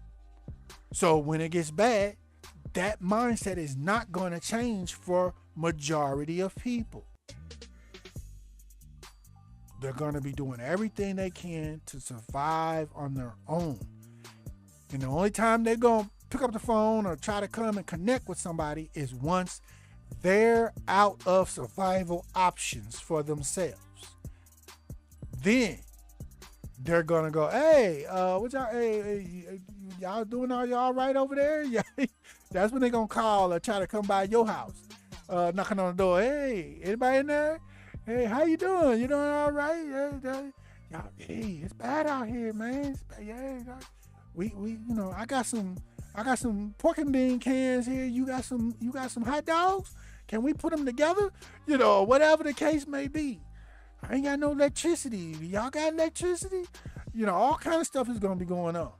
So when it gets bad, that mindset is not going to change for majority of people. They're going to be doing everything they can to survive on their own. And the only time they're going to pick up the phone or try to come and connect with somebody is once they're out of survival options for themselves. Then they're gonna go, hey, what y'all, y'all doing all right over there? Yeah, that's when they're gonna call or try to come by your house, knocking on the door. Hey, anybody in there? Hey, how you doing? You doing all right? Y'all, hey, it's bad out here, man. Yeah, we, I got some pork and bean cans here. You got some hot dogs? Can we put them together? Whatever the case may be. I ain't got no electricity. Y'all got electricity? All kind of stuff is going to be going on.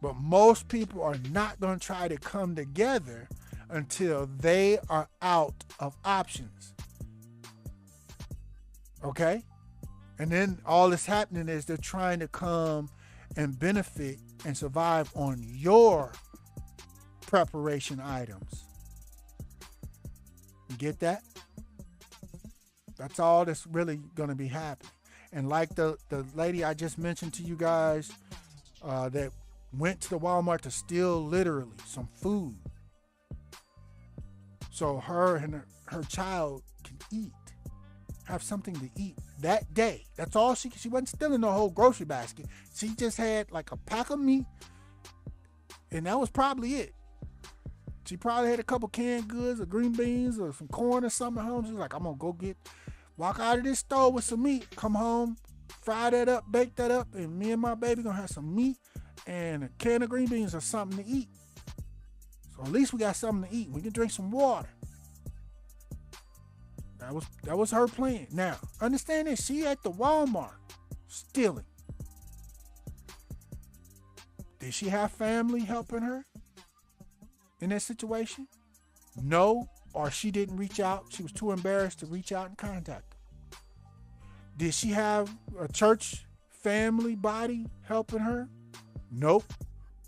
But most people are not going to try to come together until they are out of options. Okay? And then all that's happening is they're trying to come and benefit and survive on your preparation items. You get that? That's all that's really going to be happening. And like the lady I just mentioned to you guys that went to the Walmart to steal literally some food so her and her child can eat, have something to eat that day. That's all she wasn't stealing the whole grocery basket. She just had like a pack of meat, and that was probably it. She probably had a couple canned goods or green beans or some corn or something at home. She's like, I'm gonna go walk out of this store with some meat, come home, fry that up, bake that up, and me and my baby gonna have some meat and a can of green beans or something to eat. So at least we got something to eat. We can drink some water. That was her plan. Now, understand this, she at the Walmart stealing. Did she have family helping her in that situation? No, or she didn't reach out. She was too embarrassed to reach out and contact them. Did she have a church family body helping her? Nope.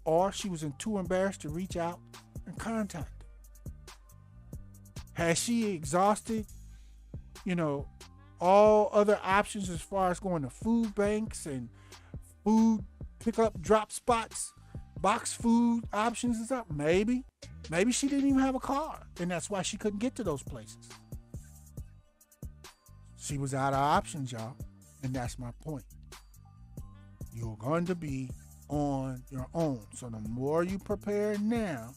Or she was too embarrassed to reach out and contact them. Has she exhausted, all other options as far as going to food banks and food pickup drop spots, box food options and stuff? Maybe. Maybe she didn't even have a car, and that's why she couldn't get to those places. She was out of options, y'all, and that's my point. You're going to be on your own. So the more you prepare now,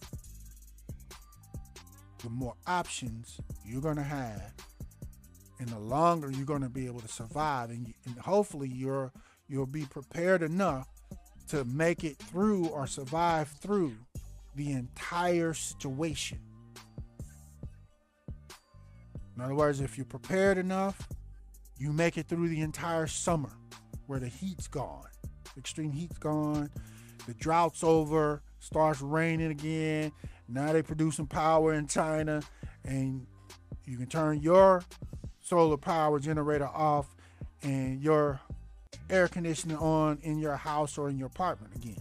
the more options you're going to have, and the longer you're going to be able to survive, and hopefully you'll be prepared enough to make it through or survive through the entire situation. In other words, if you're prepared enough, you make it through the entire summer where the heat's gone. Extreme heat's gone. The drought's over. Starts raining again. Now they're producing power in China, and you can turn your solar power generator off and your air conditioning on in your house or in your apartment again.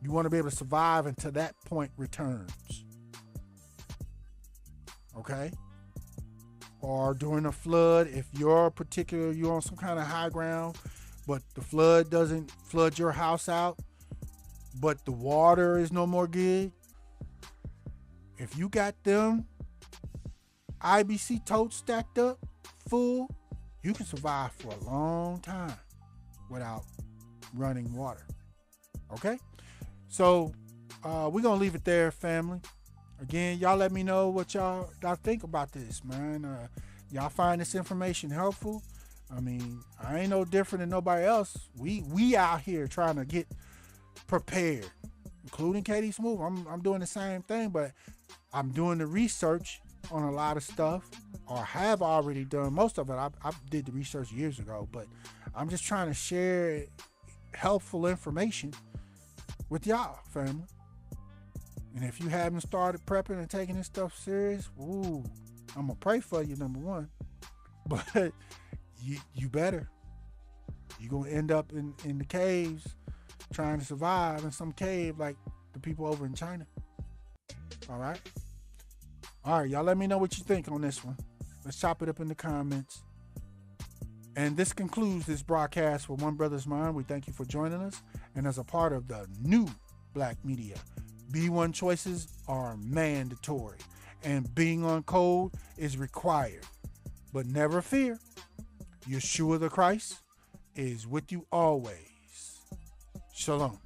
You want to be able to survive until that point returns. Okay? Or during a flood, if you're on some kind of high ground, but the flood doesn't flood your house out, but the water is no more good. If you got them IBC totes stacked up full, you can survive for a long time without running water. Okay? So we're going to leave it there, family. Again, y'all let me know what y'all think about this, man. Y'all find this information helpful? I mean, I ain't no different than nobody else. We out here trying to get prepared, including Katie Smooth. I'm doing the same thing, but I'm doing the research on a lot of stuff, or have already done most of it. I did the research years ago, but I'm just trying to share helpful information with y'all, family. And if you haven't started prepping and taking this stuff serious, I'm gonna pray for you, number one. But you better. You're gonna end up in the caves trying to survive in some cave like the people over in China. All right, y'all let me know what you think on this one. Let's chop it up in the comments. And this concludes this broadcast for One Brothas Mind. We thank you for joining us. And as a part of the new Black media, B1 choices are mandatory, and being on code is required. But never fear, Yeshua the Christ is with you always. Shalom.